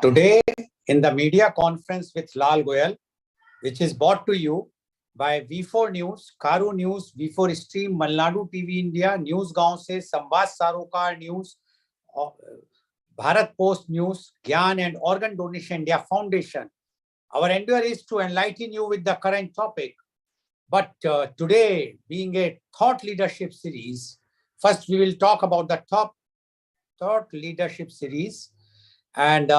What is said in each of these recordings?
Today, in the media conference with Lal Goel, which is brought to you by V4 News, Caru News, V4 Stream, Malnadu TV India, News Gaon se, Samvad Sarokar News, Bharat Post News, Gyan and Organ Donation India Foundation. Our endeavor is to enlighten you with the current topic. But today, being a thought leadership series, first we will talk about the thought leadership series. And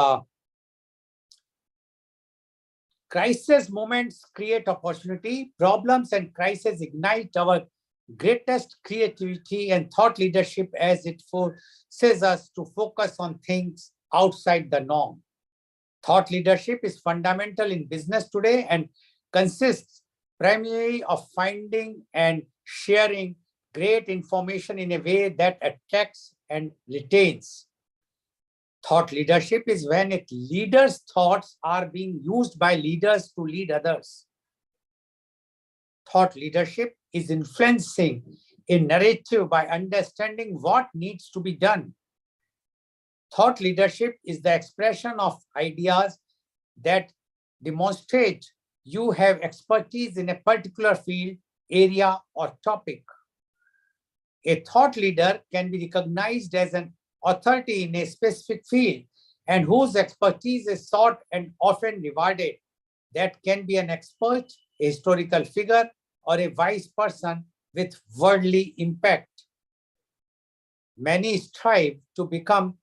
crisis moments create opportunity. Problems and crises ignite our greatest creativity and thought leadership as it forces us to focus on things outside the norm. Thought leadership is fundamental in business today and consists primarily of finding and sharing great information in a way that attracts and retains. Thought leadership is when a leader's thoughts are being used by leaders to lead others. Thought leadership is influencing a narrative by understanding what needs to be done. Thought leadership is the expression of ideas that demonstrate you have expertise in a particular field, area, or topic. A thought leader can be recognized as an authority in a specific field and whose expertise is sought and often rewarded. That can be an expert, a historical figure, or a wise person with worldly impact. Many strive to become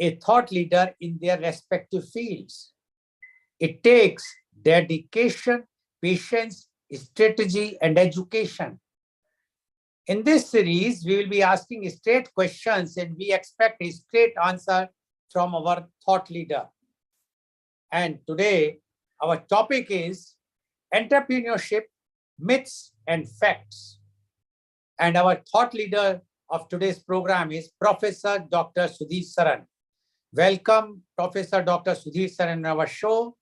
a thought leader in their respective fields. It takes dedication, patience, strategy, and education. In this series, we will be asking straight questions and we expect a straight answer from our thought leader. And today, our topic is entrepreneurship, myths and facts. And our thought leader of today's program is Professor Dr. Sudhir Saran. Welcome, Professor Dr. Sudhir Saran on our show.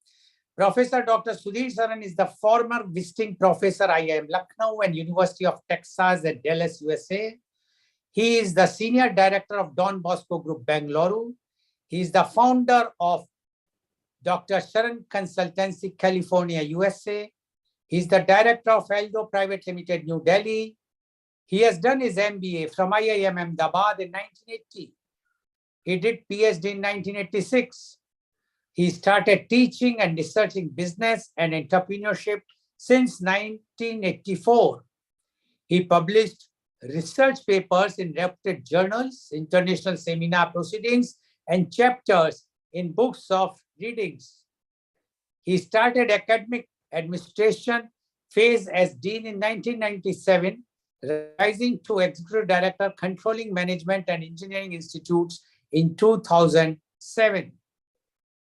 Professor Dr. Sudhir Saran is the former visiting professor IIM Lucknow and University of Texas at Dallas, USA. He is the senior director of Don Bosco Group, Bengaluru. He is the founder of Dr. Sharan Consultancy, California, USA. He is the director of Aldo Private Limited, New Delhi. He has done his MBA from IIM Ahmedabad in 1980. He did PhD in 1986. He started teaching and researching business and entrepreneurship since 1984. He published research papers in reputed journals, international seminar proceedings, and chapters in books of readings. He started academic administration phase as dean in 1997, rising to executive director, controlling management and engineering institutes in 2007.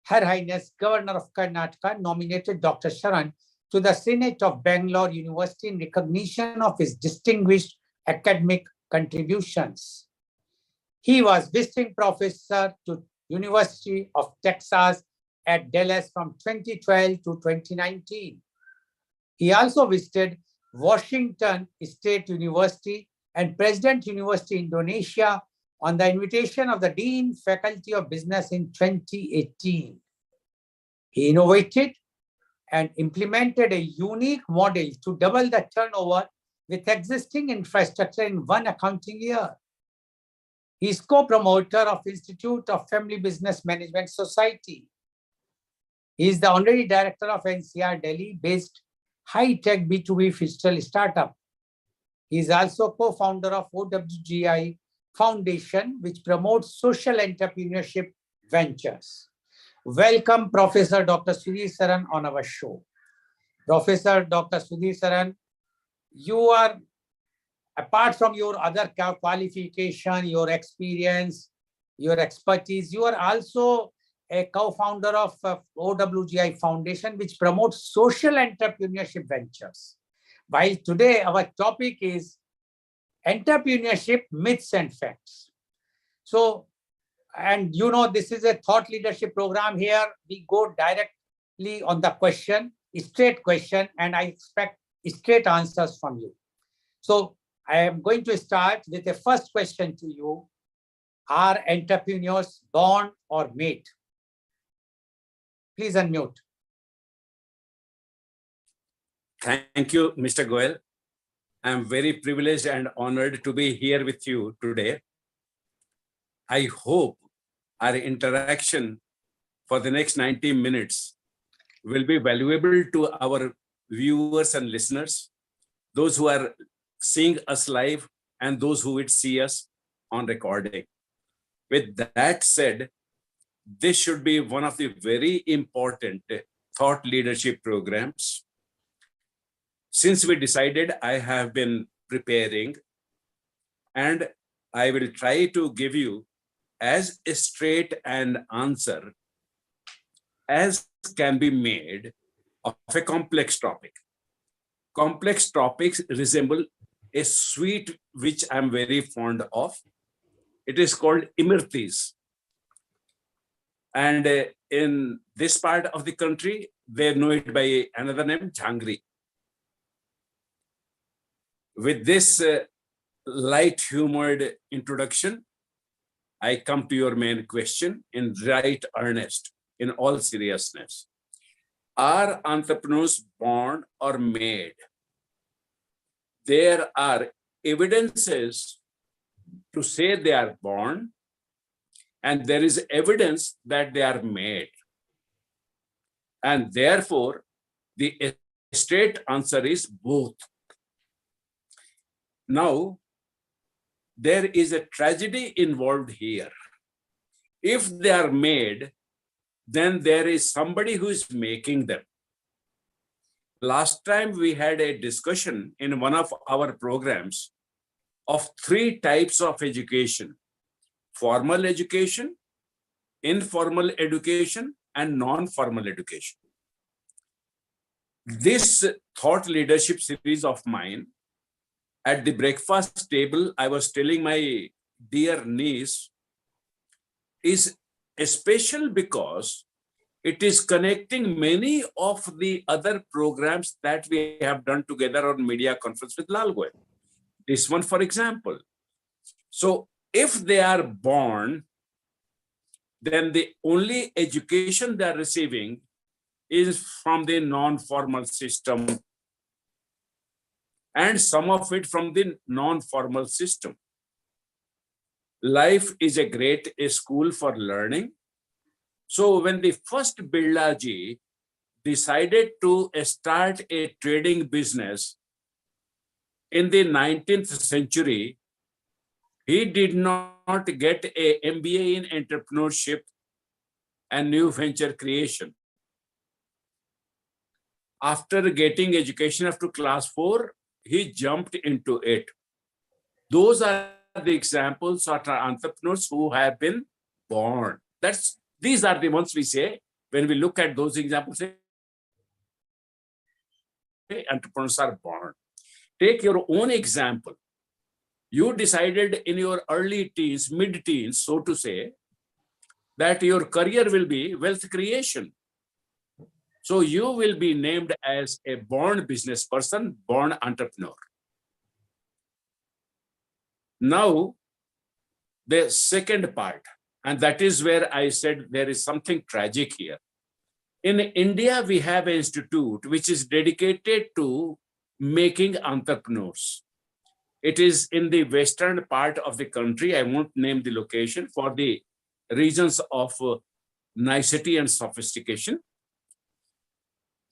Her Highness Governor of Karnataka nominated Dr. Sharan to the Senate of Bangalore University in recognition of his distinguished academic contributions. He was visiting professor to University of Texas at Dallas from 2012 to 2019. He also visited Washington State University and President University Indonesia on the invitation of the Dean Faculty of Business in 2018. He innovated and implemented a unique model to double the turnover with existing infrastructure in one accounting year. He is co-promoter of Institute of Family Business Management Society. He is the honorary director of NCR Delhi-based high-tech B2B digital startup. He is also co-founder of OWGI Foundation, which promotes social entrepreneurship ventures. Welcome, Professor Dr. Sudhir Saran on our show. Professor Dr. Sudhir Saran, you are, apart from your other qualification, your experience, your expertise, you are also a co-founder of OWGI Foundation, which promotes social entrepreneurship ventures. While today our topic is entrepreneurship myths and facts. So, and you know, this is a thought leadership program here. We go directly on the question, straight question, and I expect straight answers from you. So I am going to start with the first question to you. Are entrepreneurs born or made? Please unmute. Thank you, Mr. Goel. I'm very privileged and honored to be here with you today. I hope our interaction for the next 90 minutes will be valuable to our viewers and listeners, those who are seeing us live and those who would see us on recording. With that said, this should be one of the very important thought leadership programs. Since we decided, I have been preparing, and I will try to give you as straight an answer as can be made of a complex topic. Complex topics resemble a sweet which I'm very fond of. It is called imirtis. And in this part of the country, they know it by another name, jhangri. With this light-humored introduction, I come to your main question in right earnest, in all seriousness. Are entrepreneurs born or made? There are evidences to say they are born, and there is evidence that they are made. And therefore, the straight answer is both. Now, there is a tragedy involved here. If they are made, then there is somebody who is making them. Last time we had a discussion in one of our programs of 3 types of education: formal education, informal education, and non-formal education. This thought leadership series of mine, at the breakfast table, I was telling my dear niece, is special because it is connecting many of the other programs that we have done together on media conference with Lal Goel. This one, for example. So if they are born, then the only education they are receiving is from the non-formal system, and some of it from the non-formal system. Life is a great school for learning. So when the first Birlaji decided to start a trading business in the 19th century, he did not get an MBA in entrepreneurship and new venture creation. After getting education up to class 4, he jumped into it. Those are the examples of entrepreneurs who have been born. These are the ones we say when we look at those examples. Say, entrepreneurs are born. Take your own example. You decided in your early teens, mid-teens, so to say, that your career will be wealth creation. So you will be named as a born business person, born entrepreneur. Now, the second part, and that is where I said there is something tragic here. In India, we have an institute which is dedicated to making entrepreneurs. It is in the western part of the country. I won't name the location for the reasons of nicety and sophistication.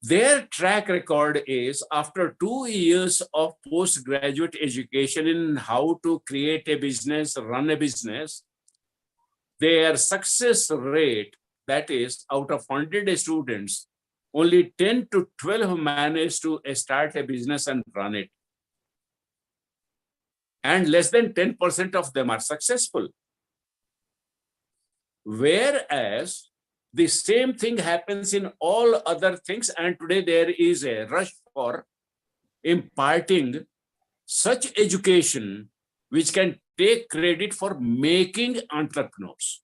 Their track record is, after 2 years of postgraduate education in how to create a business, run a business, their success rate, that is, out of 100 students, only 10 to 12 manage to start a business and run it. And less than 10% of them are successful. Whereas The same thing happens in all other things, and today there is a rush for imparting such education which can take credit for making entrepreneurs.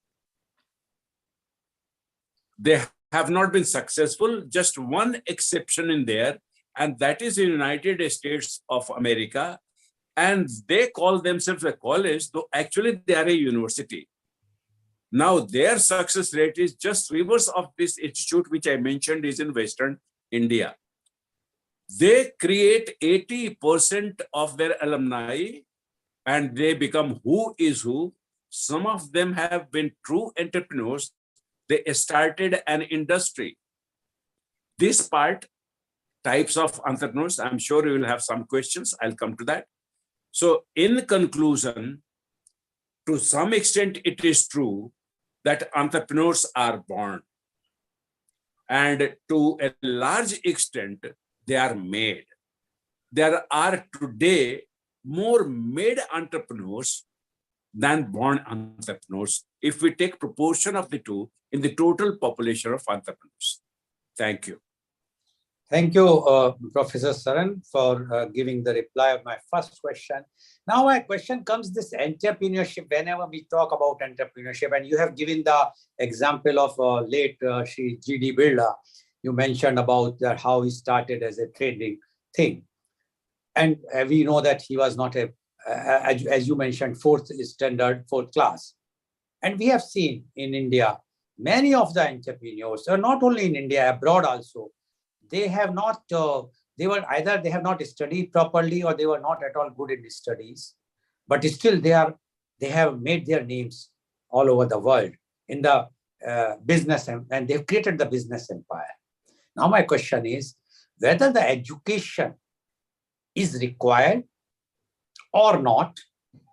They have not been successful, just one exception in there, and that is the United States of America. And they call themselves a college, though actually they are a university. Now their success rate is just reverse of this institute, which I mentioned is in Western India. They create 80% of their alumni and they become who is who. Some of them have been true entrepreneurs. They started an industry. This part, types of entrepreneurs, I'm sure you will have some questions. I'll come to that. So in conclusion, to some extent, it is true that entrepreneurs are born. And to a large extent, they are made. There are today more made entrepreneurs than born entrepreneurs, if we take proportion of the two in the total population of entrepreneurs. Thank you. Thank you, Professor Saran, for giving the reply of my first question. Now my question comes this entrepreneurship. Whenever we talk about entrepreneurship, and you have given the example of late Shri G.D. Birla, you mentioned about that how he started as a trading thing. And we know that he was not a, as you mentioned, fourth class. And we have seen in India, many of the entrepreneurs, not only in India, abroad also, they have not, they have not studied properly or they were not at all good in studies, but still they have made their names all over the world in the business, and they've created the business empire. Now my question is whether the education is required or not.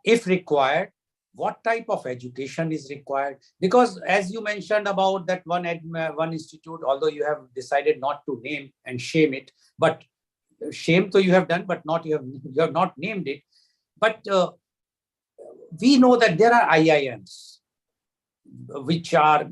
If required, what type of education is required? Because as you mentioned about that one institute, although you have decided not to name and shame it, but shame so you have done, but not you have not named it. But we know that there are IIMs which are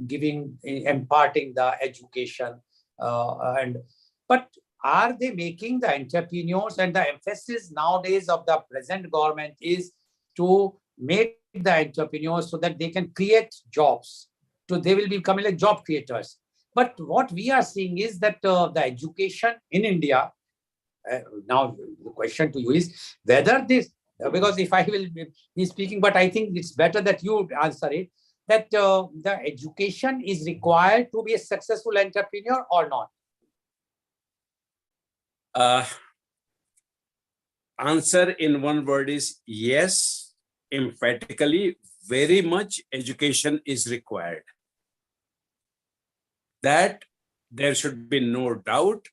imparting the education, but are they making the entrepreneurs? And the emphasis nowadays of the present government is to make the entrepreneurs so that they can create jobs. So they will be becoming like job creators. But what we are seeing is that the education in India, now the question to you is whether this, because if I will be speaking, but I think it's better that you answer it, that the education is required to be a successful entrepreneur or not? Answer in one word is yes, emphatically, very much education is required. That there should be no doubt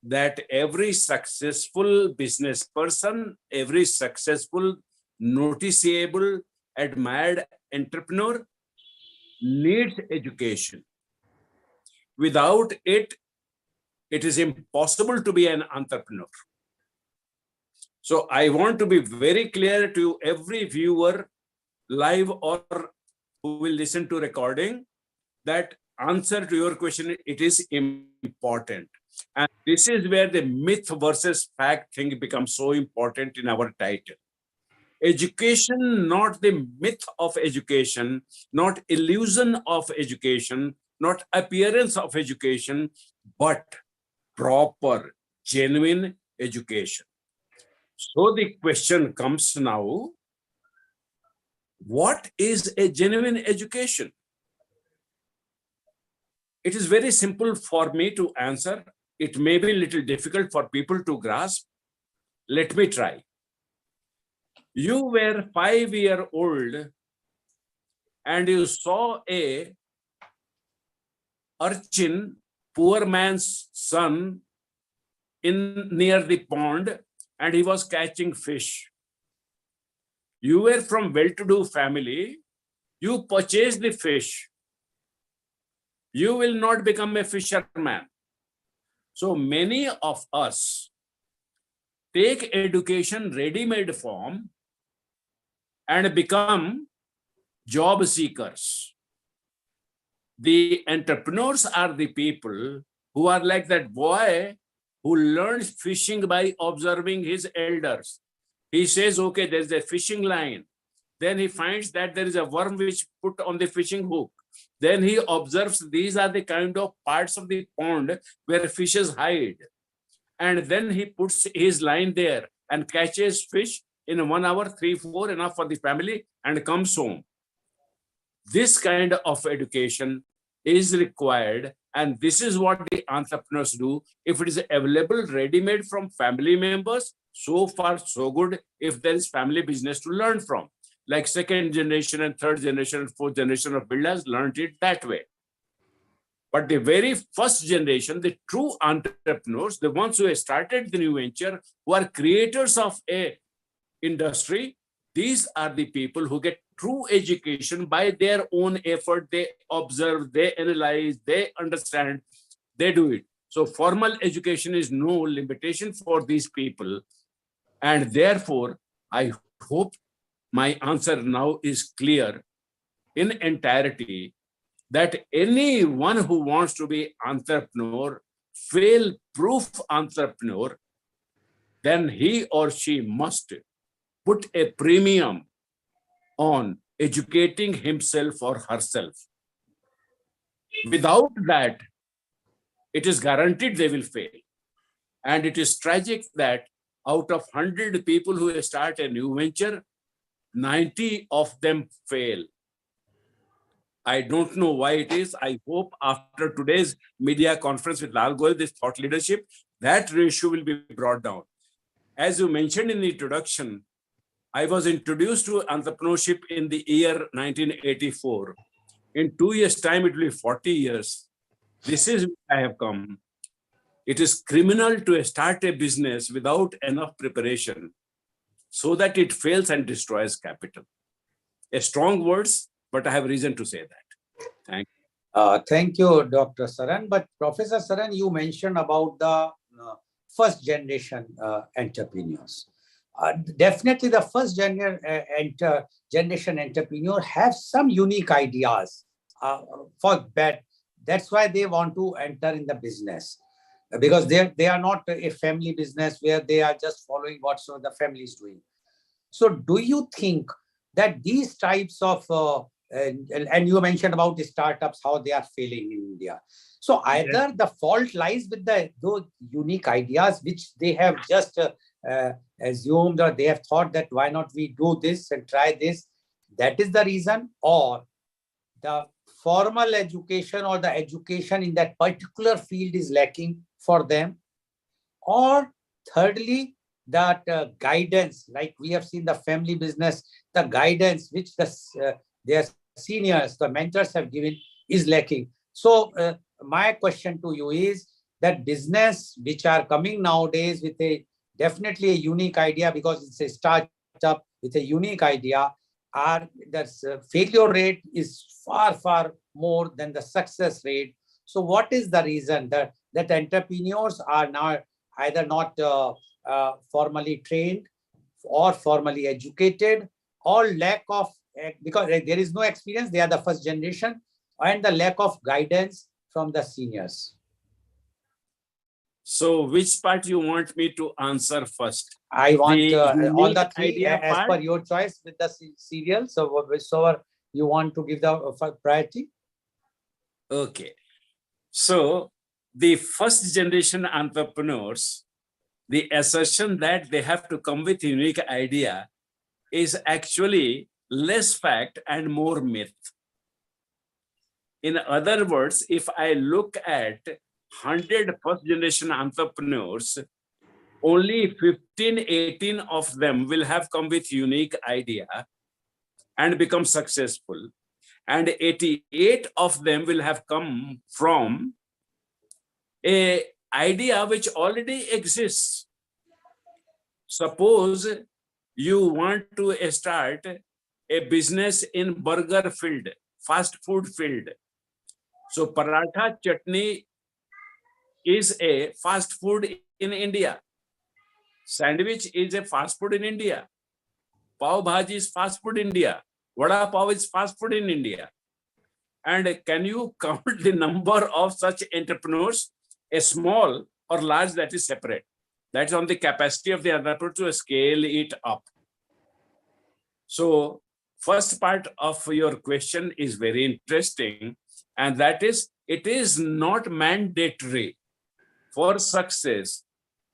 that every successful business person, every successful, noticeable, admired entrepreneur needs education. Without it, it is impossible to be an entrepreneur. So I want to be very clear to every viewer, live or who will listen to recording, that answer to your question, it is important. And this is where the myth versus fact thing becomes so important in our title. Education, not the myth of education, not illusion of education, not appearance of education, but proper, genuine education. So the question comes now, what is a genuine education? It is very simple for me to answer. It may be a little difficult for people to grasp. Let me try. You were 5-year-old and you saw a urchin, poor man's son, near the pond, and he was catching fish. You were from well-to-do family. You purchased the fish. You will not become a fisherman. So many of us take education ready-made form and become job seekers. The entrepreneurs are the people who are like that boy who learns fishing by observing his elders. He says, okay, there's a fishing line. Then he finds that there is a worm which put on the fishing hook. Then he observes these are the kind of parts of the pond where fishes hide. And then he puts his line there and catches fish in 1 hour, 3, 4, enough for the family, and comes home. This kind of education is required, and this is what the entrepreneurs do. If it is available ready-made from family members, so far so good. If there is family business to learn from, like second generation and third generation and fourth generation of builders learned it that way. But the very first generation, the true entrepreneurs, the ones who have started the new venture, who are creators of a industry, these are the people who get true education by their own effort. They observe, they analyze, they understand, they do it. So formal education is no limitation for these people. And therefore, I hope my answer now is clear in entirety, that anyone who wants to be entrepreneur, fail-proof entrepreneur, then he or she must put a premium on educating himself or herself. Without that, it is guaranteed they will fail. And it is tragic that out of 100 people who start a new venture, 90 of them fail. I don't know why it is. I hope after today's media conference with Lal Goel, this thought leadership, that ratio will be brought down. As you mentioned in the introduction, I was introduced to entrepreneurship in the year 1984. In 2 years' time, it will be 40 years. This is where I have come. It is criminal to start a business without enough preparation so that it fails and destroys capital. A strong words, but I have reason to say that. Thank you. Thank you, Dr. Saran. But Professor Saran, you mentioned about the first generation entrepreneurs. Definitely the first generation entrepreneur have some unique ideas for that. That's why they want to enter in the business, because they are not a family business where they are just following what the family is doing. So do you think that these types of, and you mentioned about the startups, how they are failing in India. So either the fault lies with those unique ideas, which they have just assumed, or they have thought that why not we do this and try this. That is the reason, or the formal education or the education in that particular field is lacking for them. Or thirdly, that guidance, like we have seen the family business, the guidance which their seniors, the mentors have given is lacking. So my question to you is that business which are coming nowadays with a definitely a unique idea, because it's a startup with a unique idea, the failure rate is far more than the success rate. So what is the reason that entrepreneurs are now either not formally trained or formally educated, or lack of, because there is no experience, they are the first generation, and the lack of guidance from the seniors? So which part you want me to answer first? I want all the three idea as part? per your choice with the serial. So whichever you want to give the priority. Okay. So the first generation entrepreneurs, the assertion that they have to come with unique idea is actually less fact and more myth. In other words, if I look at 100 first generation entrepreneurs, only 15, 18 of them will have come with unique idea and become successful. And 88 of them will have come from an idea which already exists. Suppose you want to start a business in burger field, fast food field. So paratha chutney is a fast food in India. Sandwich is a fast food in India. Pav bhaji is fast food in India. Vada pav is fast food in India. And can you count the number of such entrepreneurs, a small or large, that is separate? That's on the capacity of the entrepreneur to scale it up. So first part of your question is very interesting, and that is, it is not mandatory for success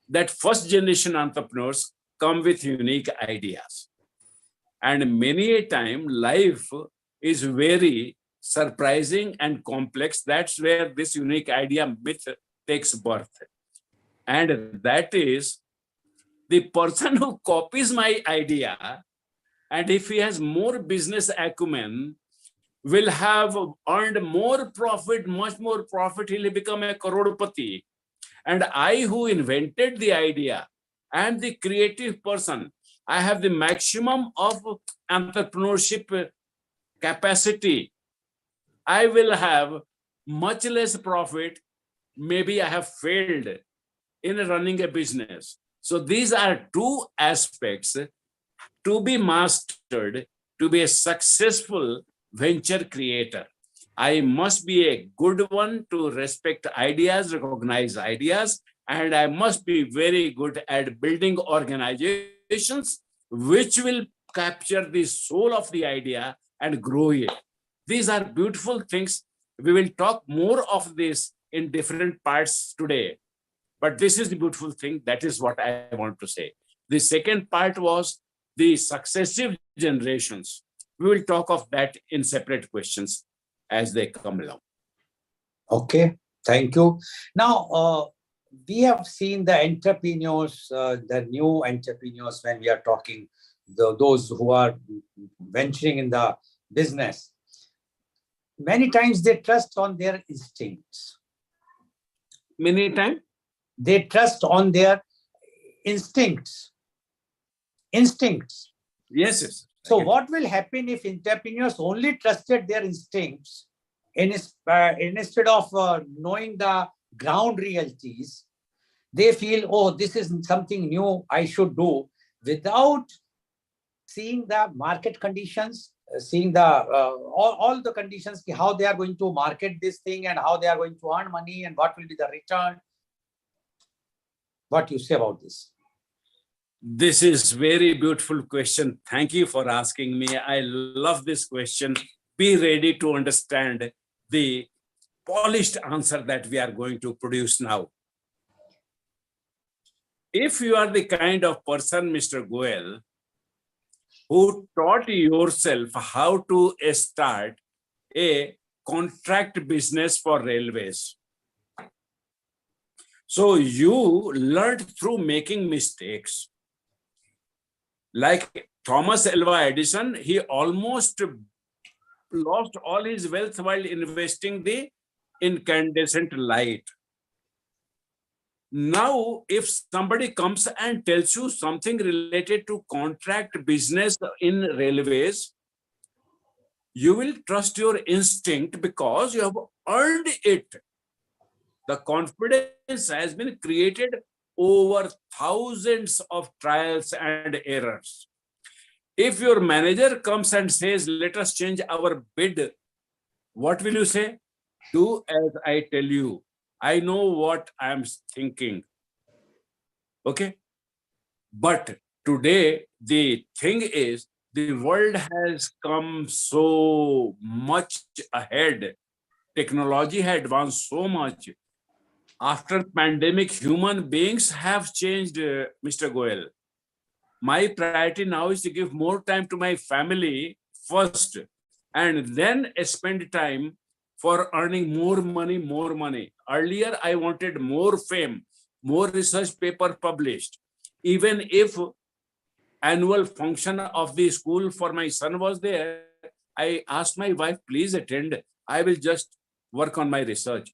that first generation entrepreneurs come with unique ideas. And many a time life is very surprising and complex. That's where this unique idea myth takes birth. And that is, the person who copies my idea, and if he has more business acumen, will have earned more profit, much more profit. He'll become a crorepati. And I, who invented the idea, I am the creative person. I have the maximum of entrepreneurship capacity. I will have much less profit. Maybe I have failed in running a business. So these are two aspects to be mastered to be a successful venture creator. I must be a good one to respect ideas, recognize ideas, and I must be very good at building organizations which will capture the soul of the idea and grow it. These are beautiful things. We will talk more of this in different parts today. But this is the beautiful thing. That is what I want to say. The second part was the successive generations. We will talk of that in separate questions as they come along. Okay, thank you. Now, we have seen the entrepreneurs, the new entrepreneurs, when we are talking, those who are venturing in the business. Many times they trust on their instincts. Many times? They trust on their instincts. Instincts. Yes, yes. So what will happen if entrepreneurs only trusted their instincts instead of knowing the ground realities? They feel, oh, this is something new I should do, without seeing the market conditions, seeing the all the conditions, how they are going to market this thing and how they are going to earn money and what will be the return. What you say about this? This is very beautiful question. Thank you for asking me. I love this question. Be ready to understand the polished answer that we are going to produce now. If you are the kind of person, Mr. Goel, who taught yourself how to start a contract business for railways, so you learned through making mistakes. Like Thomas Alva Edison, he almost lost all his wealth while investing the incandescent light. Now, if somebody comes and tells you something related to contract business in railways, you will trust your instinct because you have earned it. The confidence has been created over thousands of trials and errors. If your manager comes and says, let us change our bid, what will you say? Do as I tell you. I know what I am thinking. Okay? But today, the thing is, the world has come so much ahead. Technology has advanced so much. After pandemic, human beings have changed, Mr. Goel. My priority now is to give more time to my family first, and then spend time for earning more money, more money. Earlier, I wanted more fame, more research paper published. Even if annual function of the school for my son was there, I asked my wife, please attend. I will just work on my research.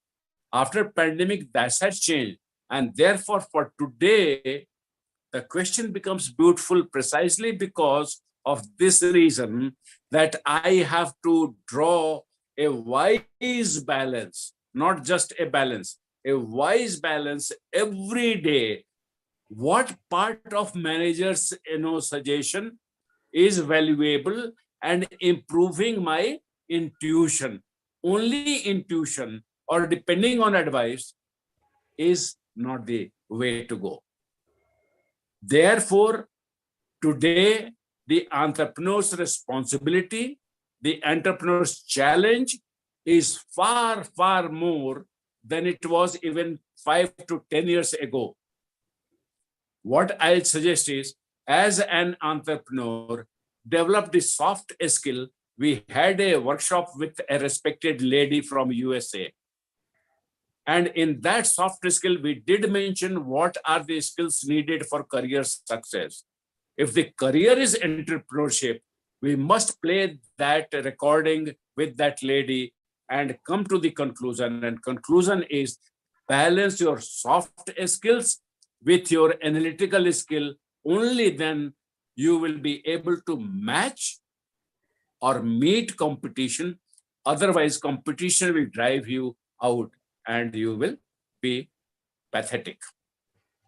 After pandemic, that has changed. And therefore, for today, the question becomes beautiful precisely because of this reason, that I have to draw a wise balance, not just a balance, a wise balance every day. What part of manager's suggestion is valuable and improving my intuition? only intuition or depending on advice is not the way to go. Therefore, today, the entrepreneur's responsibility, the entrepreneur's challenge is far, far more than it was even 5 to 10 years ago. What I'll suggest is, as an entrepreneur, develop the soft skill. We had a workshop with a respected lady from USA. And in that soft skill, we did mention what are the skills needed for career success. If the career is entrepreneurship, we must play that recording with that lady and come to the conclusion. And conclusion is balance your soft skills with your analytical skill. Only then you will be able to match or meet competition. Otherwise, competition will drive you out and you will be pathetic.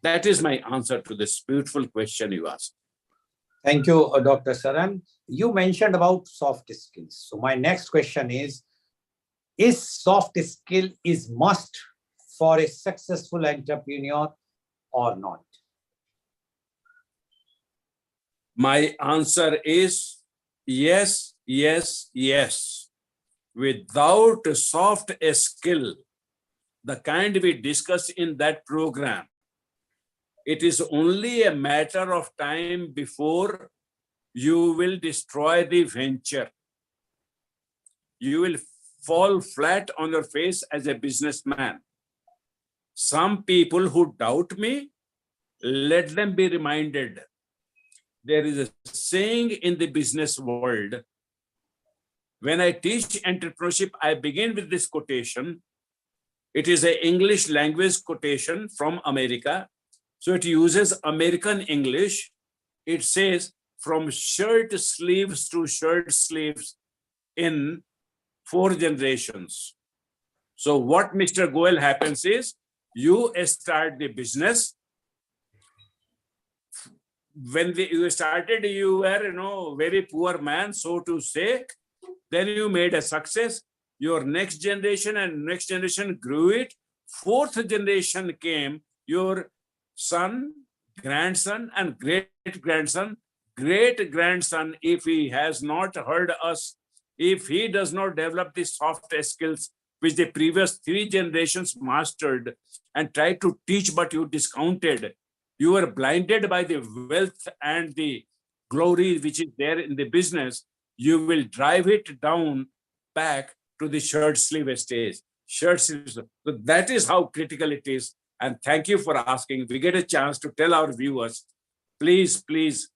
That is my answer to this beautiful question you asked. Thank you, Dr. Saran. You mentioned about soft skills. So my next question is soft skill is must for a successful entrepreneur or not? My answer is yes, yes, yes. Without a soft skill, the kind we discussed in that program, it is only a matter of time before you will destroy the venture. You will fall flat on your face as a businessman. Some people who doubt me, let them be reminded. There is a saying in the business world. When I teach entrepreneurship, I begin with this quotation. It is an English language quotation from America. So it uses American English. It says, from shirt sleeves to shirt sleeves in 4 generations. So what Mr. Goel happens is, you start the business. When you started, you were, very poor man, so to say. Then you made a success. Your next generation and next generation grew it. 4th generation came, your son, grandson, and great-grandson. Great-grandson, if he has not heard us, if he does not develop the soft skills which the previous 3 generations mastered and tried to teach, but you discounted, you were blinded by the wealth and the glory which is there in the business, you will drive it down back to the shirt sleeve stage. Shirt sleeves. So that is how critical it is. And thank you for asking. We get a chance to tell our viewers, please, please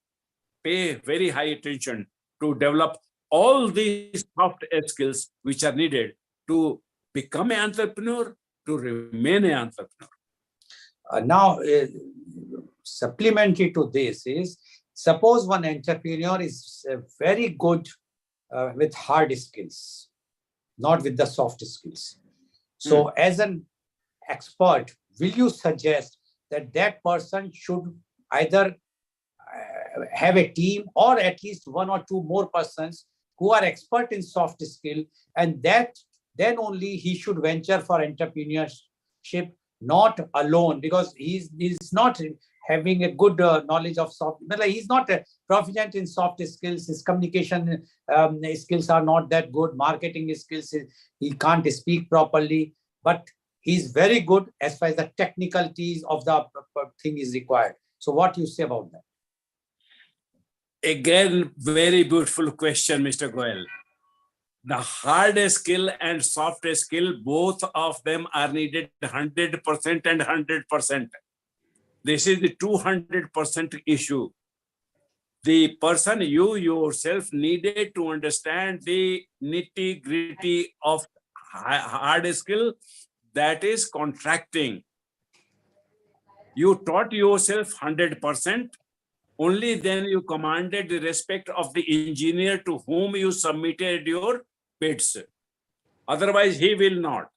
pay very high attention to develop all these soft skills which are needed to become an entrepreneur, to remain an entrepreneur. Now, supplementary to this is, suppose one entrepreneur is very good with hard skills, not with the soft skills. So as an expert, will you suggest that that person should either have a team or at least 1 or 2 more persons who are expert in soft skill, and that then only he should venture for entrepreneurship, not alone, because he's not having a good knowledge of soft, he's not proficient in soft skills, his communication skills are not that good, marketing skills, he can't speak properly, but he's very good as far as the technicalities of the thing is required. So what you say about that? Again, very beautiful question, Mr. Goel. The hard skill and soft skill, both of them are needed 100% and 100%. This is the 200% issue. The person, you yourself needed to understand the nitty-gritty of hard skill, that is contracting. You taught yourself 100%. Only then you commanded the respect of the engineer to whom you submitted your bids. Otherwise, he will not.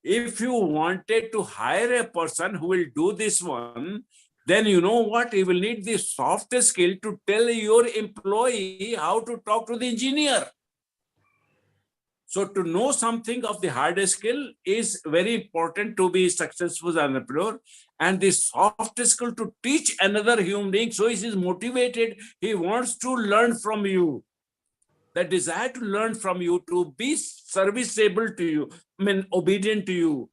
If you wanted to hire a person who will do this one, then you know what? You will need the soft skill to tell your employee how to talk to the engineer. So to know something of the hard skill is very important to be successful as an entrepreneur. And the soft skill to teach another human being. So he is motivated. He wants to learn from you. That desire to learn from you, to be serviceable to you, I mean, obedient to you.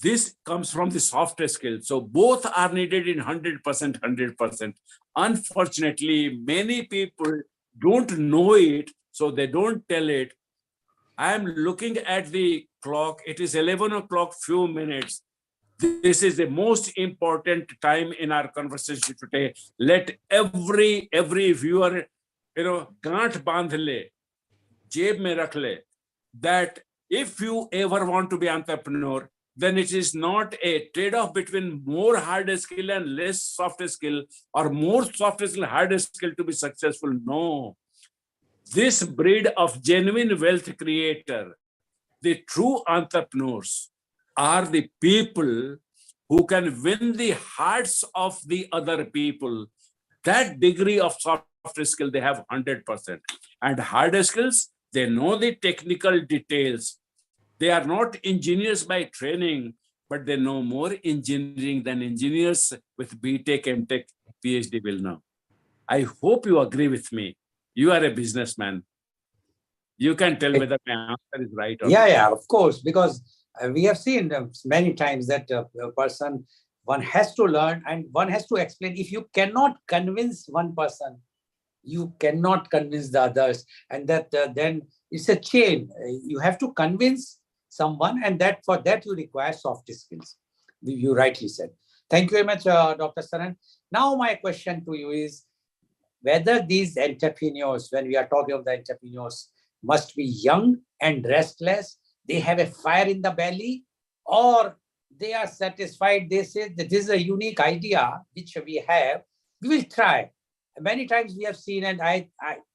This comes from the soft skill. So both are needed in 100%, 100%. Unfortunately, many people don't know it, so they don't tell it. I am looking at the clock. It is 11 o'clock, few minutes. This is the most important time in our conversation today. Let every viewer, गांठ बांध ले, जेब में रख ले, that if you ever want to be entrepreneur, then it is not a trade-off between more hard skill and less soft skill, or more soft skill, hard skill to be successful. No. This breed of genuine wealth creator, the true entrepreneurs, are the people who can win the hearts of the other people. That degree of soft skill, they have 100%. And hard skills, they know the technical details. They are not engineers by training, but they know more engineering than engineers with BTech, MTech, PhD will know. I hope you agree with me. You are a businessman. You can tell whether my answer is right or not. Yeah, of course, because we have seen many times that a person, one has to learn and one has to explain. If you cannot convince one person, you cannot convince the others. And that then it's a chain. You have to convince someone, and that for that you require soft skills. You rightly said. Thank you very much, Dr. Saran. Now my question to you is whether these entrepreneurs, when we are talking of the entrepreneurs, must be young and restless, they have a fire in the belly, or they are satisfied, they say that this is a unique idea which we have, we will try. Many times we have seen, and I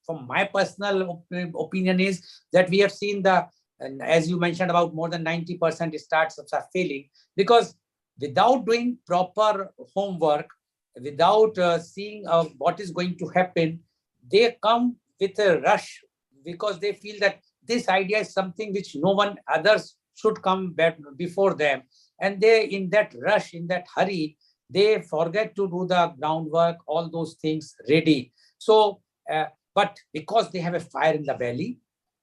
from my personal opinion is that we have seen and as you mentioned, about more than 90% startups are failing because without doing proper homework, without seeing what is going to happen, they come with a rush because they feel that this idea is something which no one others should come back before them. And they, in that rush, in that hurry, they forget to do the groundwork, all those things ready. So, but because they have a fire in the belly,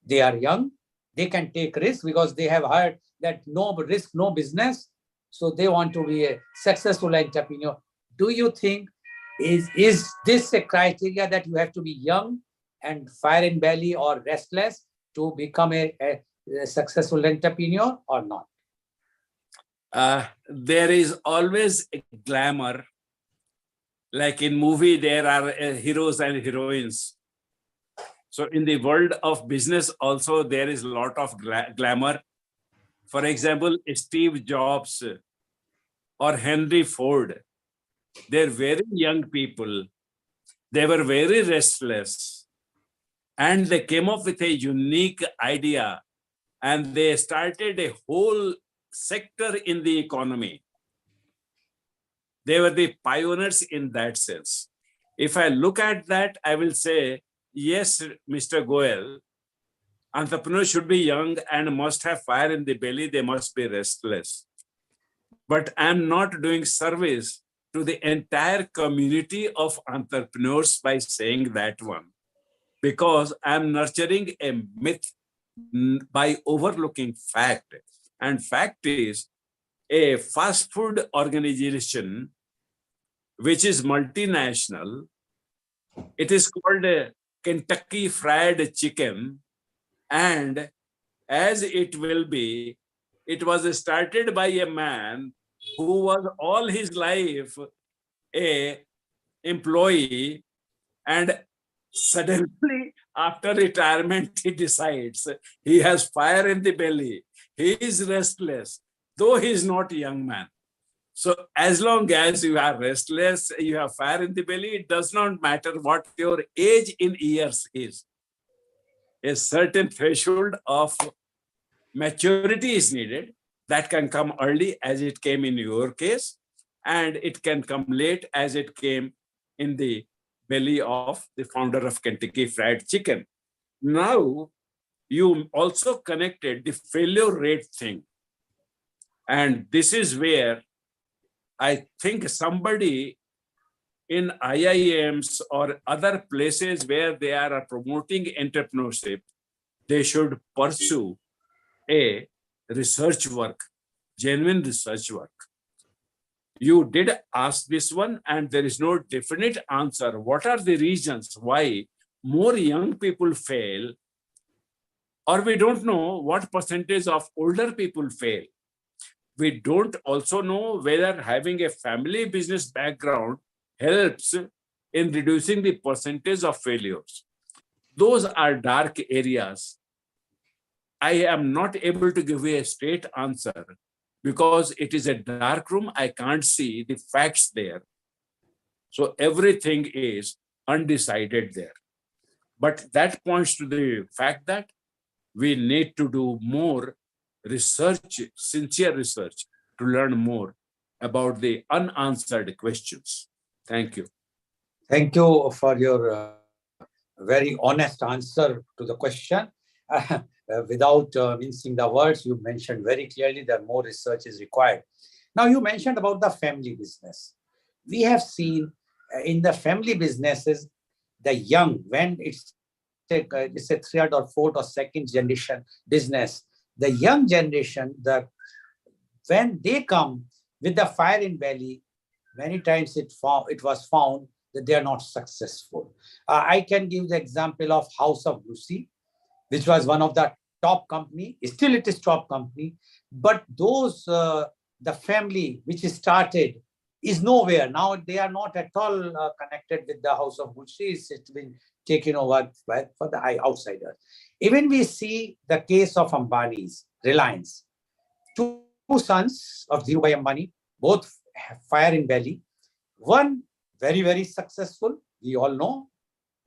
they are young, they can take risks because they have heard that no risk, no business. So they want to be a successful entrepreneur. Do you think, is this a criteria that you have to be young and fire in belly or restless to become a successful entrepreneur or not? There is always a glamour. Like in movie, there are heroes and heroines. So in the world of business also, there is a lot of glamour. For example, Steve Jobs or Henry Ford, they're very young people. They were very restless. And they came up with a unique idea. And they started a whole sector in the economy. They were the pioneers in that sense. If I look at that, I will say, yes, Mr. Goel, entrepreneurs should be young and must have fire in the belly. They must be restless. But I'm not doing service to the entire community of entrepreneurs by saying that one, because I'm nurturing a myth by overlooking fact. And fact is, a fast food organization, which is multinational, it is called Kentucky Fried Chicken. And as it will be, it was started by a man who was all his life a employee, and suddenly after retirement, he decides he has fire in the belly. He is restless, though he is not a young man. So as long as you are restless, you have fire in the belly, it does not matter what your age in years is. A certain threshold of maturity is needed. That can come early, as it came in your case, and it can come late, as it came in the belly of the founder of Kentucky Fried Chicken. Now, you also connected the failure rate thing. And this is where I think somebody in IIMs or other places where they are promoting entrepreneurship, they should pursue a research work, genuine research work. You did ask this one, and there is no definite answer. What are the reasons why more young people fail, or we don't know what percentage of older people fail? We don't also know whether having a family business background helps in reducing the percentage of failures. Those are dark areas. I am not able to give you a straight answer because it is a dark room. I can't see the facts there. So everything is undecided there. But that points to the fact that we need to do more research, sincere research, to learn more about the unanswered questions. Thank you. Thank you for your very honest answer to the question. Without mincing the words, you mentioned very clearly that more research is required. Now, you mentioned about the family business. We have seen in the family businesses, the young, when it's a third or fourth or second generation business, the young generation, when they come with the fire in belly, many times it was found that they are not successful. I can give the example of House of Lucy, which was one of the top company. Still, it is top company, but those the family which started is nowhere now. They are not at all connected with the House of Lucy. It's been taken over for the outsiders. Even we see the case of Ambani's Reliance. Two sons of Dhirubhai Ambani, both fire in belly. One very, very successful, we all know,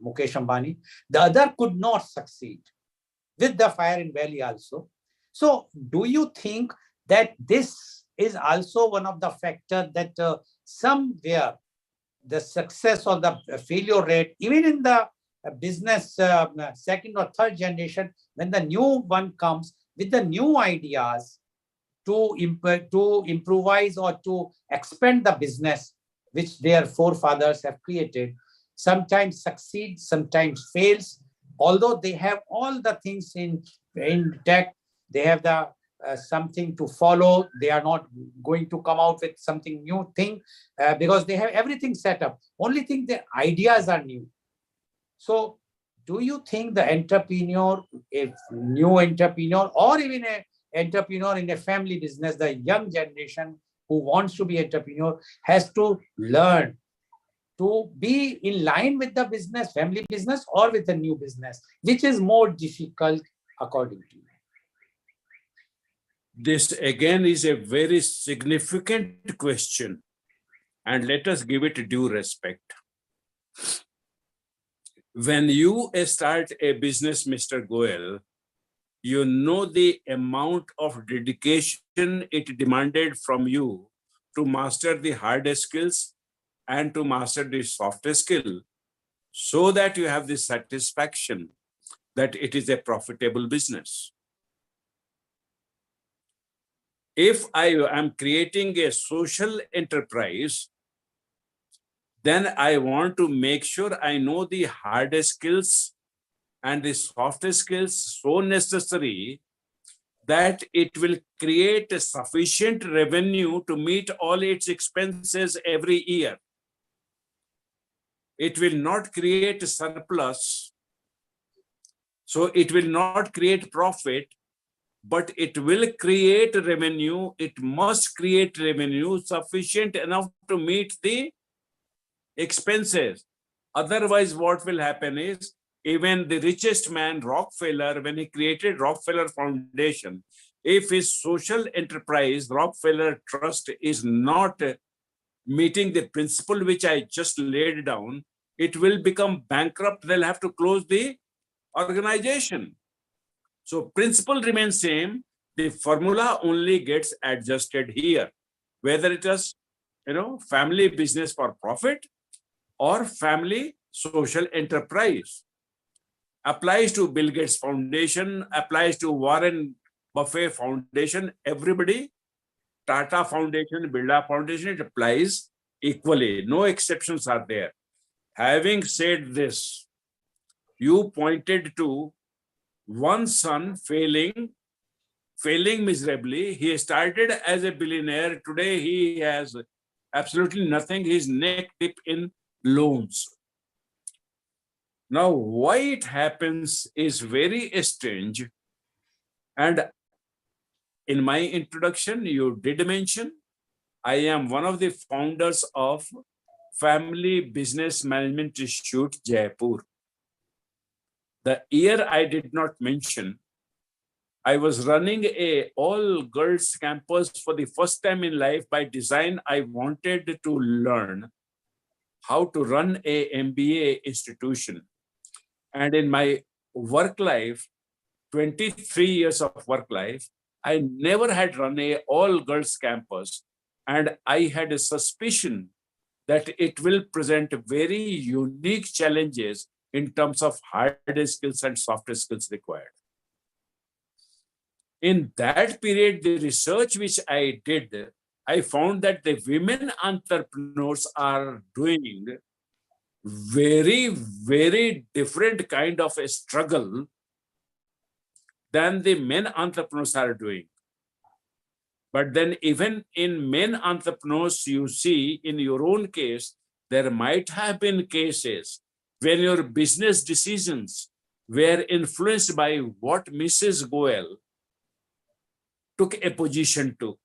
Mukesh Ambani. The other could not succeed with the fire in belly also. So do you think that this is also one of the factors that somewhere the success or the failure rate, even in the business second or third generation, when the new one comes with the new ideas to improvise or to expand the business which their forefathers have created, sometimes succeeds, sometimes fails. Although they have all the things in tech, they have the something to follow. They are not going to come out with something new thing because they have everything set up. Only thing, the ideas are new. So do you think the entrepreneur, a new entrepreneur, or even an entrepreneur in a family business, the young generation who wants to be entrepreneur has to learn to be in line with the business, family business, or with a new business, which is more difficult according to you? This again is a very significant question, and let us give it due respect. When you start a business, Mr. Goel, you know the amount of dedication it demanded from you to master the hard skills and to master the soft skill, so that you have the satisfaction that it is a profitable business. If I am creating a social enterprise, then I want to make sure I know the hard skills and the soft skills so necessary that it will create a sufficient revenue to meet all its expenses every year. It will not create a surplus, so it will not create profit, but it will create revenue. It must create revenue sufficient enough to meet the expenses. Otherwise, what will happen is, even the richest man, Rockefeller, when he created Rockefeller Foundation, if his social enterprise, Rockefeller Trust, is not meeting the principle which I just laid down, it will become bankrupt. They'll have to close the organization. So principle remains same. The formula only gets adjusted here, whether it is, family business for profit or family social enterprise. applies to Bill Gates Foundation, applies to Warren Buffett Foundation, everybody, Tata Foundation, Birla Foundation, it applies equally. No exceptions are there. Having said this, you pointed to one son failing miserably. He started as a billionaire. Today he has absolutely nothing. He's neck deep in loans. Now, why it happens is very strange. And in my introduction, you did mention I am one of the founders of Family Business Management Institute, Jaipur. The year I did not mention, I was running a all-girls campus for the first time in life. By design, I wanted to learn how to run a MBA institution. And in my work life, 23 years of work life, I never had run a all-girls campus. And I had a suspicion that it will present very unique challenges in terms of hard skills and soft skills required. In that period, the research which I did, I found that the women entrepreneurs are doing very, very different kind of a struggle than the men entrepreneurs are doing. But then even in men entrepreneurs, you see in your own case, there might have been cases when your business decisions were influenced by what Mrs. Goel took a position to.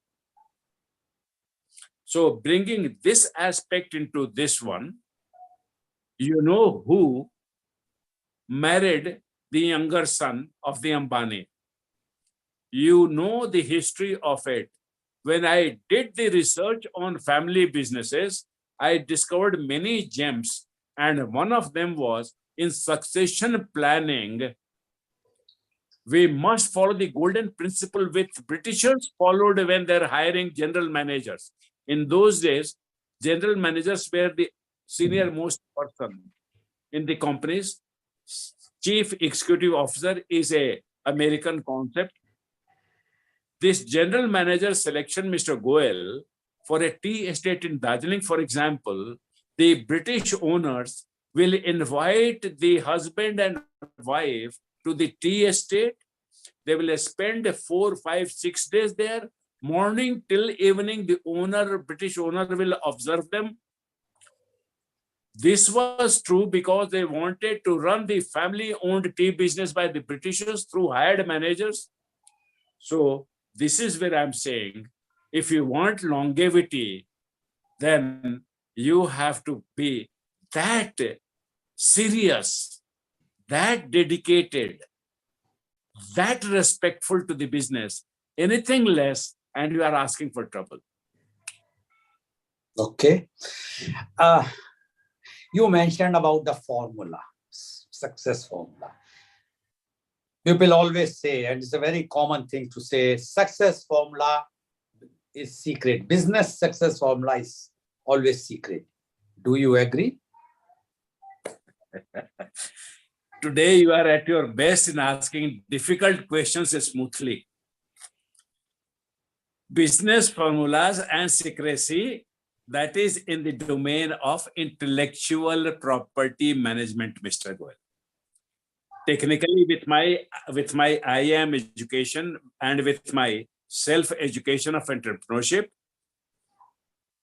So bringing this aspect into this one, you know who married the younger son of the Ambani. You know the history of it. When I did the research on family businesses, I discovered many gems, and one of them was in succession planning. We must follow the golden principle which Britishers followed when they're hiring general managers. In those days, general managers were the senior most person in the companies. Chief executive officer is an American concept. This general manager selection, Mr. Goel, for a tea estate in Darjeeling, for example, the British owners will invite the husband and wife to the tea estate. They will spend 4, 5, 6 days there. Morning till evening, the owner, British owner, will observe them. This was true because they wanted to run the family-owned tea business by the Britishers through hired managers. So this is where I'm saying, if you want longevity, then you have to be that serious, that dedicated, that respectful to the business. Anything less, and you are asking for trouble. Okay. You mentioned about the formula, success formula. People always say, and it's a very common thing to say, success formula is secret. Business success formula is always secret. Do you agree? Today, you are at your best in asking difficult questions smoothly. Business formulas and secrecy, that is in the domain of intellectual property management, Mr. Goel. Technically, with my IAM education and with my self-education of entrepreneurship,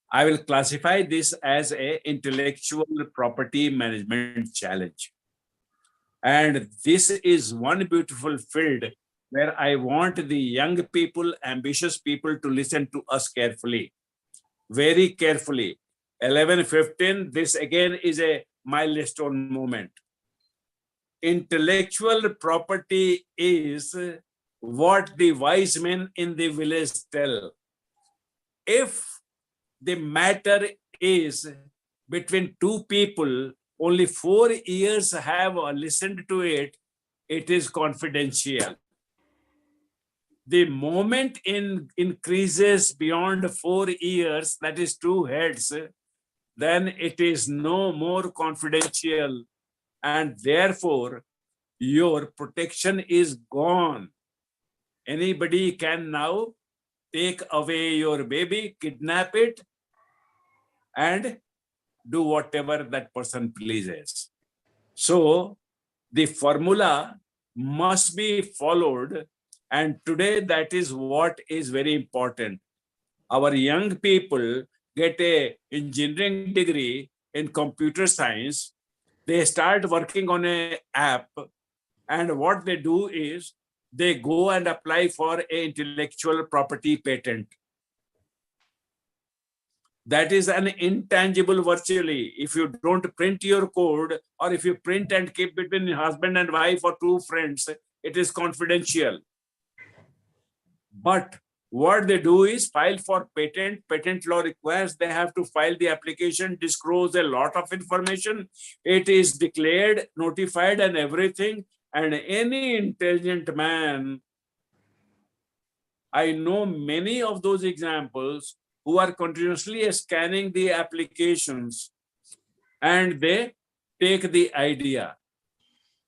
I will classify this as an intellectual property management challenge. And this is one beautiful field where I want the young people, ambitious people to listen to us carefully, very carefully. 11:15, this again is a milestone moment. Intellectual property is what the wise men in the village tell. If the matter is between two people, only 4 ears have listened to it, it is confidential. The moment increases beyond 4 ears, that is 2 heads, then it is no more confidential. And therefore, your protection is gone. Anybody can now take away your baby, kidnap it, and do whatever that person pleases. So the formula must be followed, and today that is what is very important. Our young people get a engineering degree in computer science. They start working on an app, and what they do is they go and apply for an intellectual property patent. That is an intangible virtually. If you don't print your code, or if you print and keep between husband and wife or two friends, it is confidential. But what they do is file for patent. Patent law requires they have to file the application, disclose a lot of information. It is declared, notified, and everything. And any intelligent man, I know many of those examples, who are continuously scanning the applications, and they take the idea.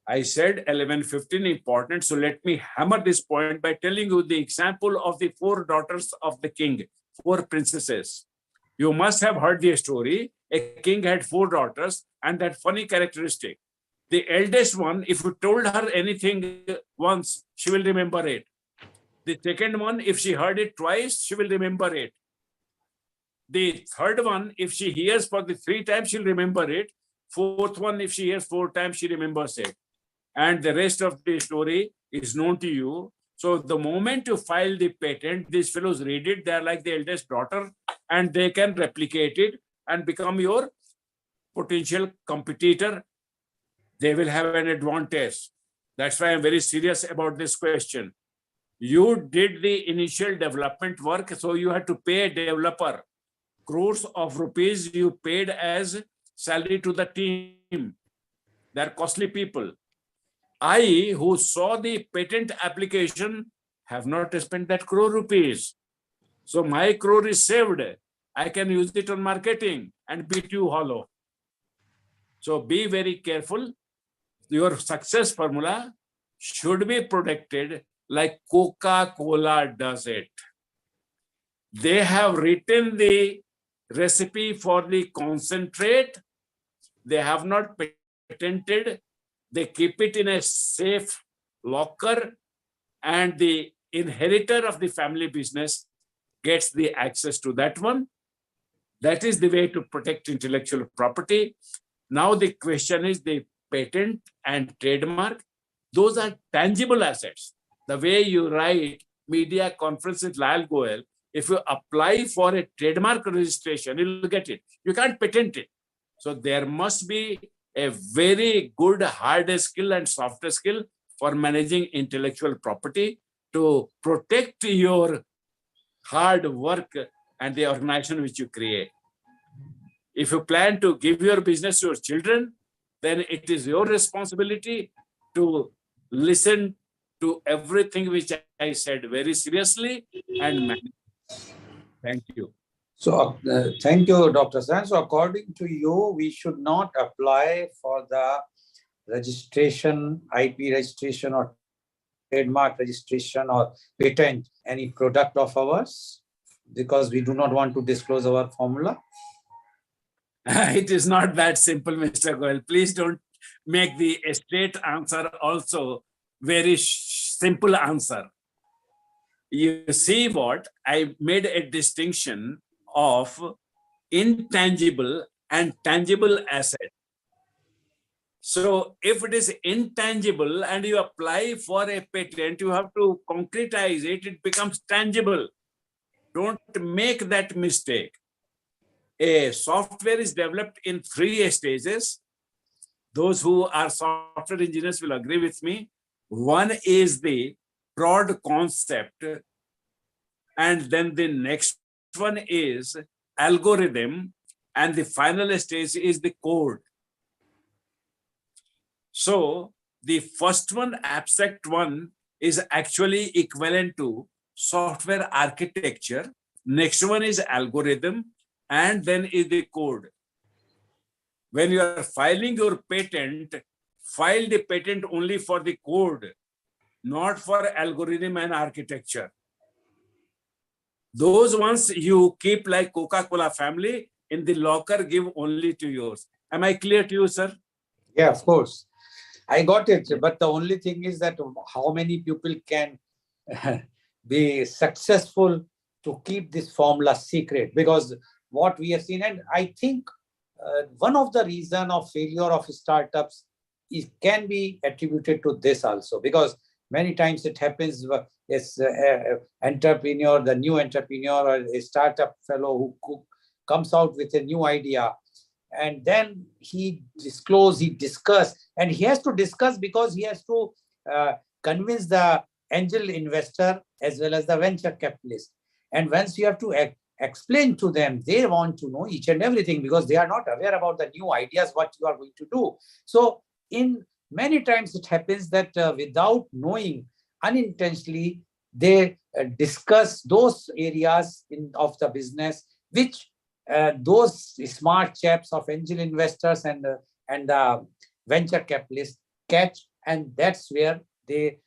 I said 11:15 important, so let me hammer this point by telling you the example of the 4 daughters of the king, 4 princesses. You must have heard the story. A king had 4 daughters, and that funny characteristic. The eldest one, if you told her anything once, she will remember it. The second one, if she heard it twice, she will remember it. The third one, if she hears for the 3 times, she'll remember it. Fourth one, if she hears 4 times, she remembers it. And the rest of the story is known to you. So the moment you file the patent, these fellows read it. They're like the eldest daughter, and they can replicate it and become your potential competitor. They will have an advantage. That's why I'm very serious about this question. You did the initial development work, so you had to pay a developer. Crores of rupees you paid as salary to the team. They're costly people. I, who saw the patent application, have not spent that crore rupees. So my crore is saved. I can use it on marketing and beat you hollow. So be very careful. Your success formula should be protected like Coca-Cola does it. They have written the recipe for the concentrate. They have not patented. They keep it in a safe locker, and the inheritor of the family business gets the access to that one. That is the way to protect intellectual property. Now the question is the patent and trademark. Those are tangible assets. The way you write media conference with Lal Goel, if you apply for a trademark registration, you'll get it. You can't patent it. So there must be a very good hard skill and soft skill for managing intellectual property to protect your hard work and the organization which you create. If you plan to give your business to your children, then it is your responsibility to listen to everything which I said very seriously and manage. Thank you. So thank you, Dr. San. So according to you, we should not apply for the registration, IP registration or trademark registration or patent any product of ours because we do not want to disclose our formula? It is not that simple, Mr. Goel. Please don't make the straight answer also very simple answer. You see what? I made a distinction of intangible and tangible asset. So if it is intangible and you apply for a patent, you have to concretize it, it becomes tangible. Don't make that mistake. A software is developed in 3 stages. Those who are software engineers will agree with me. One is the broad concept, and then the next one is algorithm, and the final stage is the code. So the first one, abstract one, is actually equivalent to software architecture. Next one is algorithm, and then is the code. When you are filing your patent, file the patent only for the code, not for algorithm and architecture. Those ones you keep like Coca-Cola family in the locker, give only to yours. Am I clear to you, sir? Yeah, of course. I got it. But the only thing is that how many people can be successful to keep this formula secret? Because what we have seen, and I think one of the reason of failure of startups can be attributed to this also, because many times it happens as entrepreneur, the new entrepreneur or a startup fellow who comes out with a new idea, and then he discuss, and he has to discuss because he has to convince the angel investor as well as the venture capitalist. And once you have to explain to them, they want to know each and everything because they are not aware about the new ideas, what you are going to do. So in many times it happens that without knowing, unintentionally, they discuss those areas of the business which those smart chaps of angel investors and venture capitalists catch, and that's where the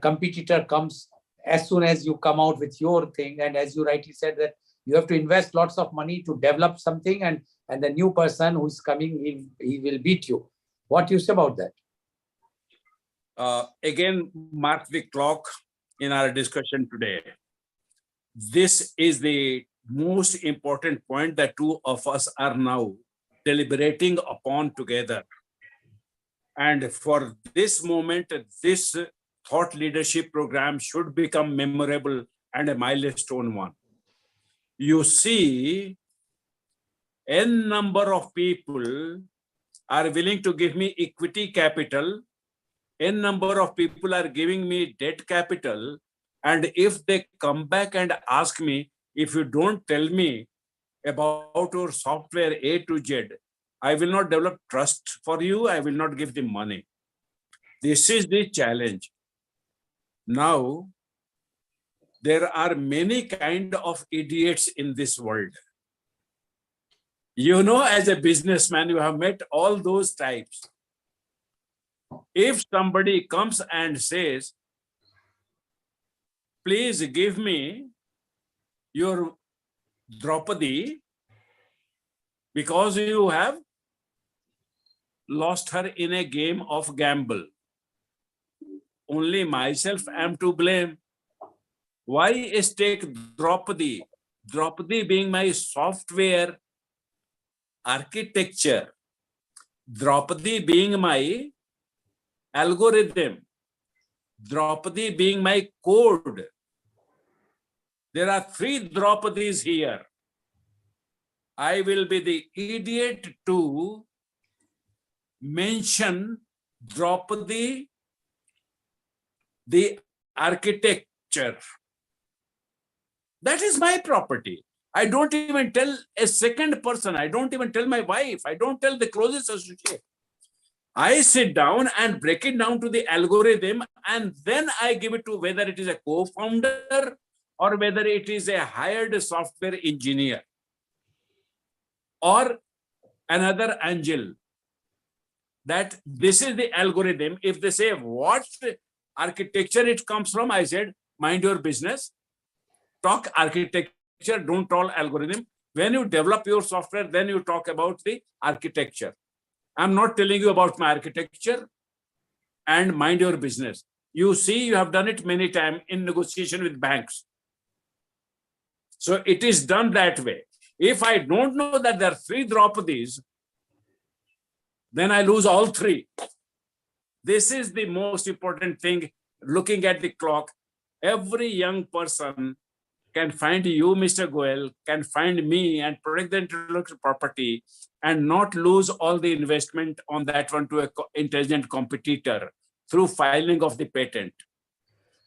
competitor comes as soon as you come out with your thing. And as you rightly said, that you have to invest lots of money to develop something, and the new person who is coming, he will beat you. What do you say about that? Again, mark the clock in our discussion today. This is the most important point that two of us are now deliberating upon together. And for this moment, this thought leadership program should become memorable and a milestone one. You see, n number of people are willing to give me equity capital, n number of people are giving me debt capital, and if they come back and ask me, if you don't tell me about your software A to Z, I will not develop trust for you, I will not give the money. This is the challenge. Now, there are many kind of idiots in this world. You know, as a businessman, you have met all those types. If somebody comes and says, please give me your Draupadi because you have lost her in a game of gamble. Only myself am to blame. Why is take Draupadi? Draupadi being my software architecture, Draupadi being my algorithm, Draupadi being my code. There are 3 Draupadis here. I will be the idiot to mention Draupadi, the architecture. That is my property. I don't even tell a second person. I don't even tell my wife. I don't tell the closest associate. I sit down and break it down to the algorithm, and then I give it to whether it is a co-founder or whether it is a hired software engineer or another angel. That this is the algorithm. If they say what architecture it comes from, I said, mind your business. Talk architecture, don't talk algorithm. When you develop your software, then you talk about the architecture. I'm not telling you about my architecture, and mind your business. You see, you have done it many times in negotiation with banks. So it is done that way. If I don't know that there are 3 Draupadis, then I lose all 3. This is the most important thing. Looking at the clock, every young person can find you, Mr. Goel, can find me and protect the intellectual property and not lose all the investment on that one to an intelligent competitor through filing of the patent.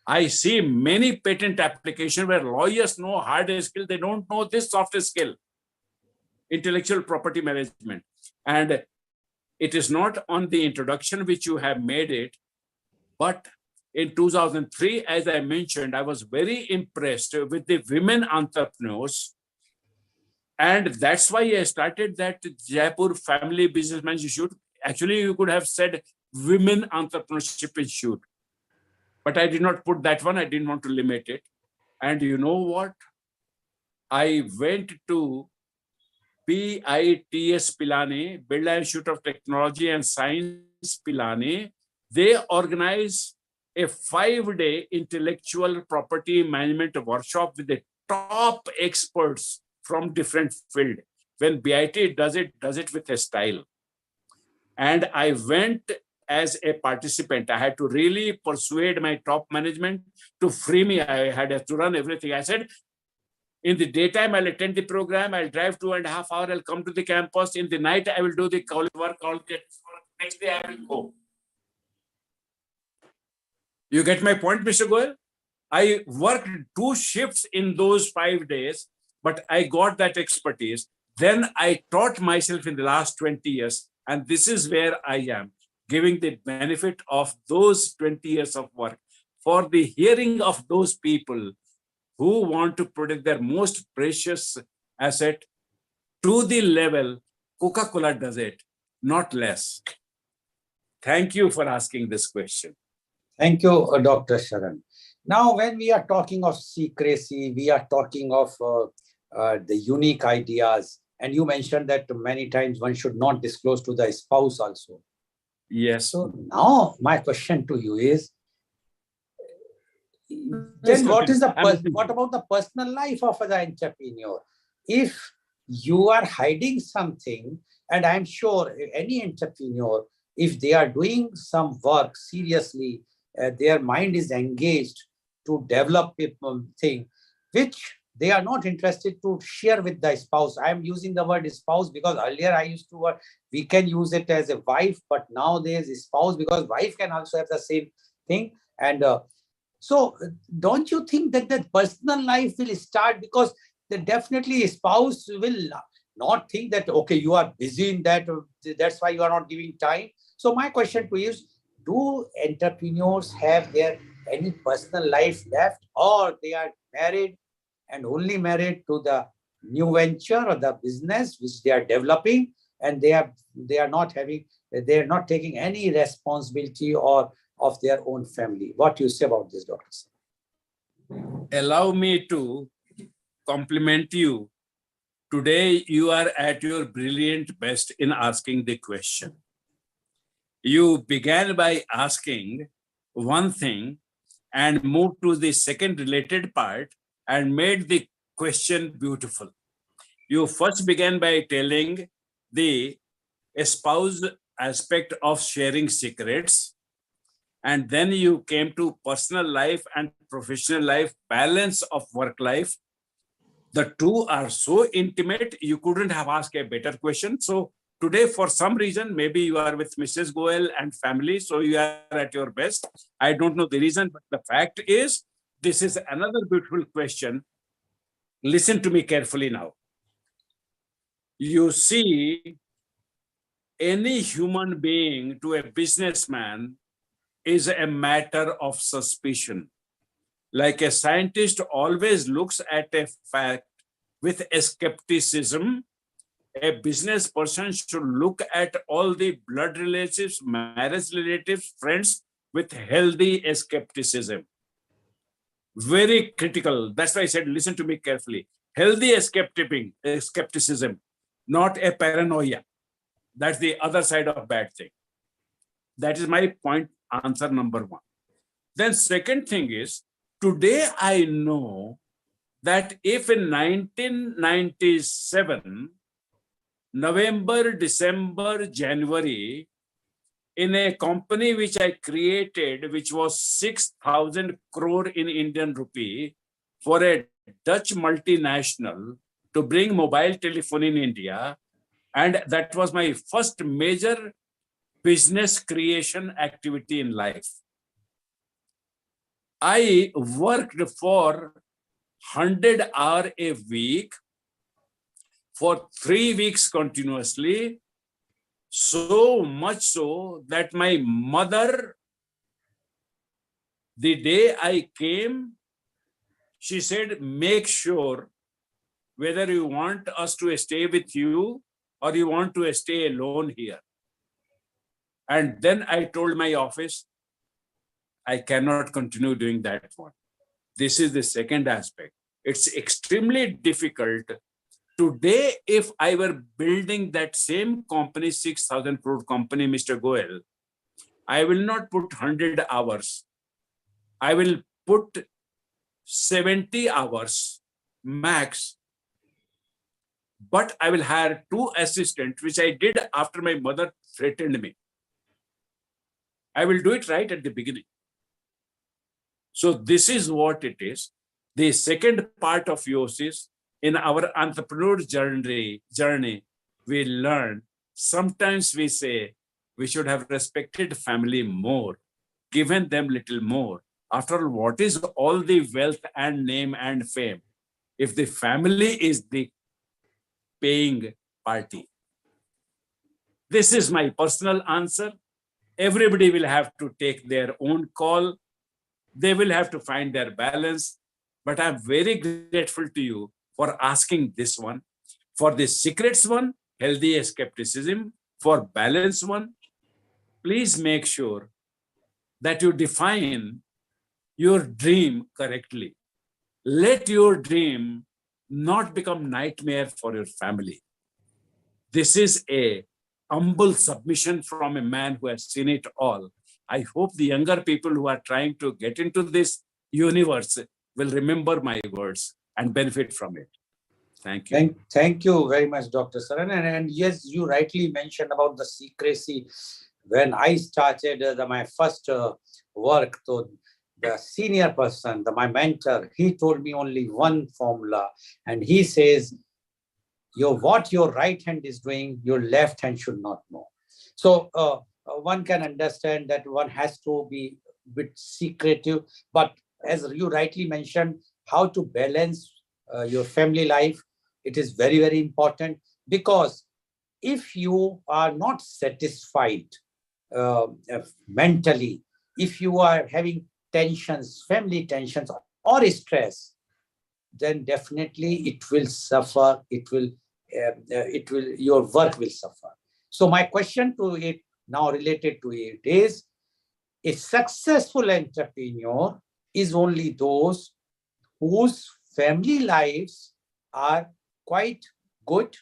I see many patent applications where lawyers know hard skill, they don't know this soft skill, intellectual property management. And it is not on the introduction which you have made it, but in 2003, as I mentioned, I was very impressed with the women entrepreneurs. And that's why I started that Jaipur Family Businessman Institute. Actually, you could have said Women Entrepreneurship Institute. But I did not put that one. I didn't want to limit it. And you know what? I went to BITS Pilani, Birla Institute of Technology and Science Pilani. They organize a 5-day intellectual property management workshop with the top experts from different fields. When BIT does it with a style. And I went as a participant. I had to really persuade my top management to free me. I had to run everything. I said, in the daytime, I'll attend the program. I'll drive 2.5 hours. I'll come to the campus. In the night, I will do the work. Next day, I will go. You get my point, Mr. Goel? I worked 2 shifts in those 5 days, but I got that expertise. Then I taught myself in the last 20 years. And this is where I am, giving the benefit of those 20 years of work for the hearing of those people who want to protect their most precious asset to the level Coca-Cola does it, not less. Thank you for asking this question. Thank you, Dr. Sharan. Now, when we are talking of secrecy, we are talking of the unique ideas. And you mentioned that many times one should not disclose to the spouse also. Yes. So now my question to you is, then what about the personal life of the entrepreneur? If you are hiding something, and I'm sure any entrepreneur, if they are doing some work seriously, their mind is engaged to develop a thing, which they are not interested to share with the spouse. I'm using the word spouse because earlier I used to work, we can use it as a wife, but nowadays spouse, because wife can also have the same thing. And so don't you think that the personal life will start, because definitely a spouse will not think that, okay, you are busy in that, that's why you are not giving time. So my question to you is, do entrepreneurs have their any personal life left, or they are married and only married to the new venture or the business which they are developing, and they are not taking any responsibility or of their own family? What do you say about this, Dr. Allow me to compliment you. Today, you are at your brilliant best in asking the question. You began by asking one thing and moved to the second related part and made the question beautiful. You first began by telling the spouse aspect of sharing secrets, and then you came to personal life and professional life, balance of work life. The two are so intimate, you couldn't have asked a better question. So today, for some reason, maybe you are with Mrs. Goel and family, so you are at your best. I don't know the reason, but the fact is, this is another beautiful question. Listen to me carefully now. You see, any human being to a businessman is a matter of suspicion. Like a scientist always looks at a fact with a skepticism, a business person should look at all the blood relatives, marriage relatives, friends with healthy skepticism. Very critical. That's why I said, listen to me carefully. Healthy skepticism, not a paranoia. That's the other side of bad thing. That is my point, answer number 1. Then second thing is, today I know that if in 1997, November, December, January, in a company which I created, which was 6,000 crore in Indian rupee for a Dutch multinational to bring mobile telephone in India, and that was my first major business creation activity in life. I worked for 100 hours a week for 3 weeks continuously, so much so that my mother, the day I came, she said, make sure whether you want us to stay with you or you want to stay alone here. And then I told my office, I cannot continue doing that one. This is the second aspect. It's extremely difficult. Today, if I were building that same company, 6,000 crore company, Mr. Goel, I will not put 100 hours. I will put 70 hours max. But I will hire 2 assistants, which I did after my mother threatened me. I will do it right at the beginning. So this is what it is. The second part of yours is, in our entrepreneur journey, we learn, sometimes we say, we should have respected family more, given them little more. After all, what is all the wealth and name and fame if the family is the paying party? This is my personal answer. Everybody will have to take their own call. They will have to find their balance. But I'm very grateful to you for asking this one. For the secrets one, healthy skepticism. For balance one, please make sure that you define your dream correctly. Let your dream not become nightmare for your family. This is a humble submission from a man who has seen it all. I hope the younger people who are trying to get into this universe will remember my words and benefit from it. Thank you. Thank you very much, Dr. Saran. And yes, you rightly mentioned about the secrecy. When I started my first work, so the senior person, my mentor, he told me only one formula. And he says, what your right hand is doing, your left hand should not know. So one can understand that one has to be a bit secretive. But as you rightly mentioned, how to balance your family life, it is very, very important. Because if you are not satisfied mentally, if you are having tensions, family tensions or stress, then definitely it will suffer. Your work will suffer. So my question to it now related to it is, a successful entrepreneur is only those whose family lives are quite good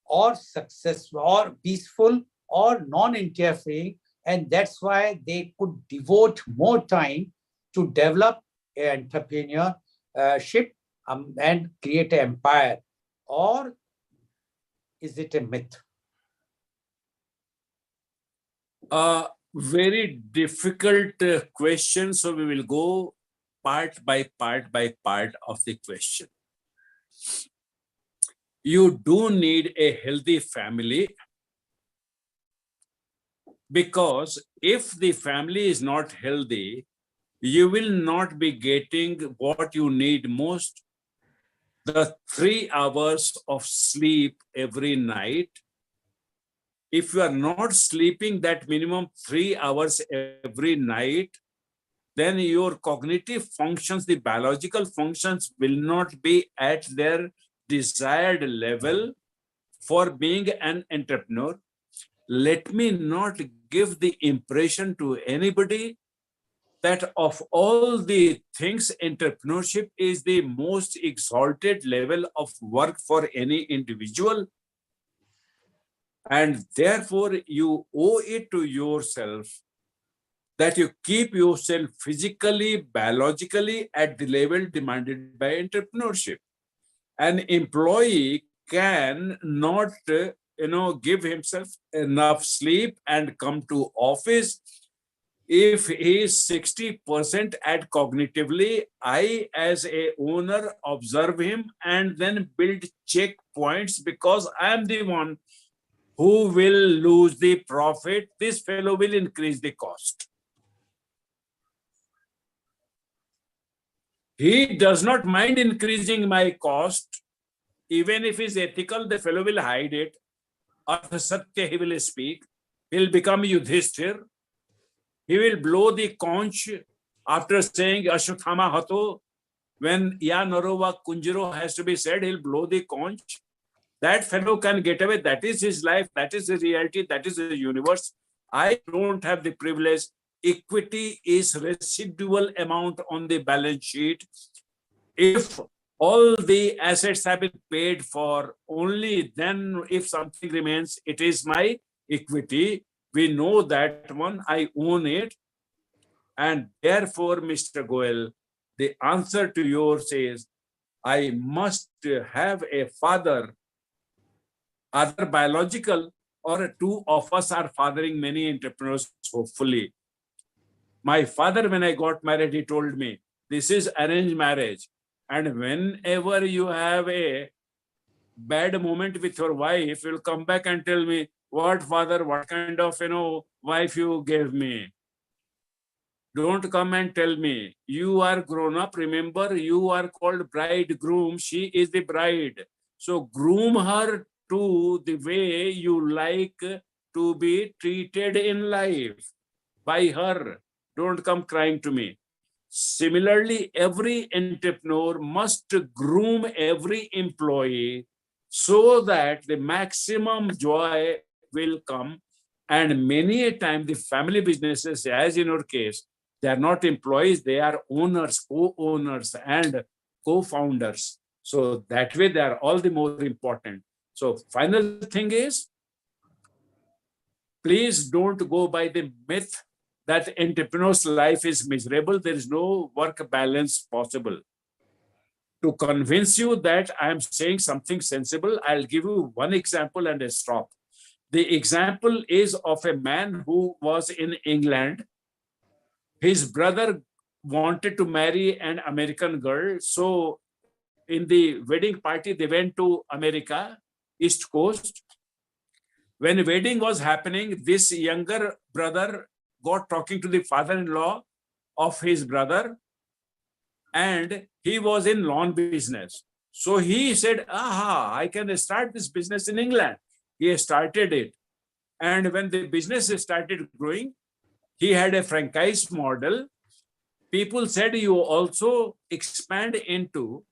or successful or peaceful or non-interfering, and that's why they could devote more time to develop an entrepreneurship and create an empire. Or is it a myth? Very difficult question. So we will go part by part of the question. You do need a healthy family, because if the family is not healthy, you will not be getting what you need most, the 3 hours of sleep every night. If you are not sleeping that minimum 3 hours every night, then your cognitive functions, the biological functions, will not be at their desired level for being an entrepreneur. Let me not give the impression to anybody that of all the things, entrepreneurship is the most exalted level of work for any individual. And therefore, you owe it to yourself that you keep yourself physically, biologically at the level demanded by entrepreneurship. An employee can not, give himself enough sleep and come to office. If he is 60% at cognitively, I as a owner observe him and then build checkpoints, because I am the one who will lose the profit. This fellow will increase the cost. He does not mind increasing my cost. Even if he's ethical, the fellow will hide it. Artha Satya he will speak. He'll become Yudhishthir. He will blow the conch after saying Ashwathama Hato. When Ya Narova Kunjiro has to be said, he'll blow the conch. That fellow can get away. That is his life. That is his reality. That is the universe. I don't have the privilege. Equity is residual amount on the balance sheet. If all the assets have been paid for, only then if something remains, it is my equity. We know that one, I own it. And therefore, Mr. Goel, the answer to yours is, I must have a father, either biological or two of us are fathering many entrepreneurs, hopefully. My father, when I got married, he told me, this is arranged marriage. And whenever you have a bad moment with your wife, you'll come back and tell me, what father, what kind of, wife you gave me. Don't come and tell me. You are grown up. Remember, you are called bridegroom. She is the bride. So groom her to the way you like to be treated in life by her. Don't come crying to me. Similarly, every entrepreneur must groom every employee so that the maximum joy will come. And many a time, the family businesses, as in your case, they are not employees, they are owners, co-owners, and co-founders. So that way, they are all the more important. So final thing is, please don't go by the myth that entrepreneur's life is miserable. There is no work balance possible. To convince you that I am saying something sensible, I'll give you one example and a stop. The example is of a man who was in England. His brother wanted to marry an American girl. So in the wedding party, they went to America, East Coast. When wedding was happening, this younger brother got talking to the father-in-law of his brother, and he was in lawn business. So he said, aha, I can start this business in England. He started it. And when the business started growing, he had a franchise model. People said, you also expand into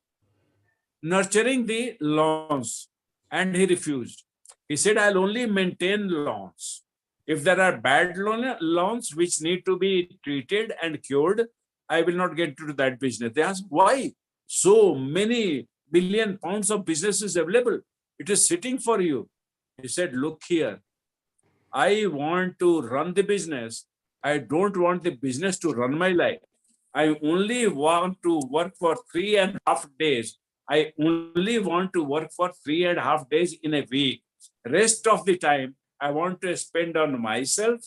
nurturing the lawns. And he refused. He said, I'll only maintain lawns. If there are bad lawns which need to be treated and cured, I will not get into that business. They asked, why? So many billion pounds of business is available. It is sitting for you. He said, look here. I want to run the business. I don't want the business to run my life. I only want to work for 3.5 days. I only want to work for 3.5 days in a week. Rest of the time, I want to spend on myself,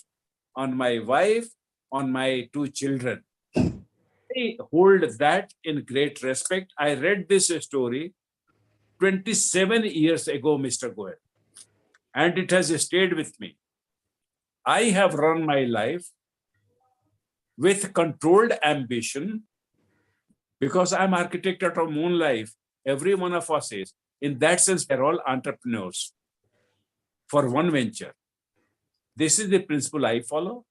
on my wife, on my 2 children. I hold that in great respect. I read this story 27 years ago, Mr. Goel, and it has stayed with me. I have run my life with controlled ambition because I'm architect of our own life. Every one of us is. In that sense, we're all entrepreneurs for one venture. This is the principle I follow.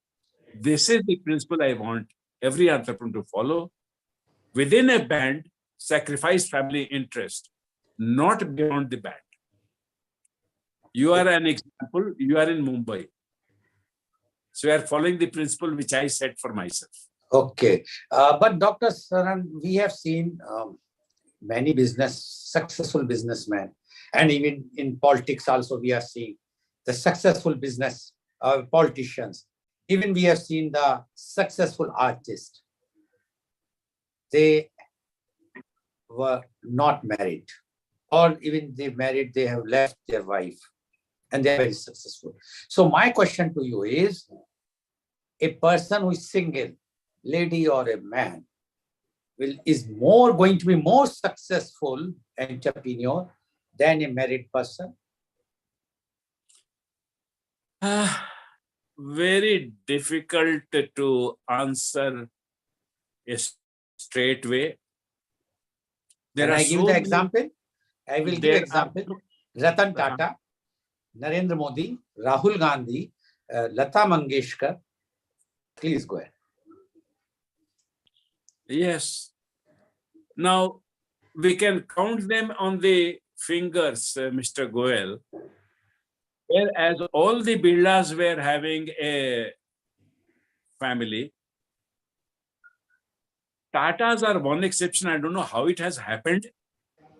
This is the principle I want every entrepreneur to follow. Within a band, sacrifice family interest, not beyond the band. You are an example. You are in Mumbai. So we are following the principle which I set for myself. Okay. But Dr. Saran, we have seen many successful businessmen, and even in politics also we are seeing the successful business politicians. Even we have seen the successful artists. They were not married, or even they married, they have left their wife, and they are very successful. So my question to you is, a person who is single, lady or a man, is going to be more successful entrepreneur than a married person? Very difficult to answer a straight way. Can I give the example? I will give example. Ratan Tata, Narendra Modi, Rahul Gandhi, Lata Mangeshkar. Please go ahead. Yes. Now, we can count them on the fingers, Mr. Goel. whereas all the Birlas were having a family. Tatas are one exception. I don't know how it has happened.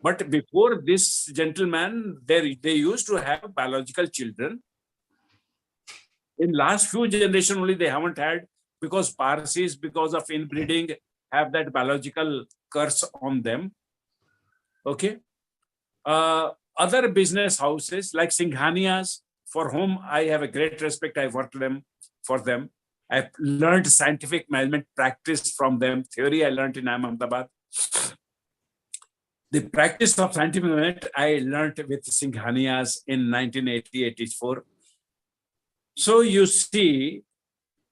But before this gentleman, they used to have biological children. In last few generations only they haven't had, because Parsis, because of inbreeding, have that biological curse on them. Okay. Other business houses like Singhanias, for whom I have a great respect, I worked for them. I've learned scientific management practice from them. Theory I learned in Ahmedabad. The practice of scientific management I learned with Singhanias in 1980-84. So you see,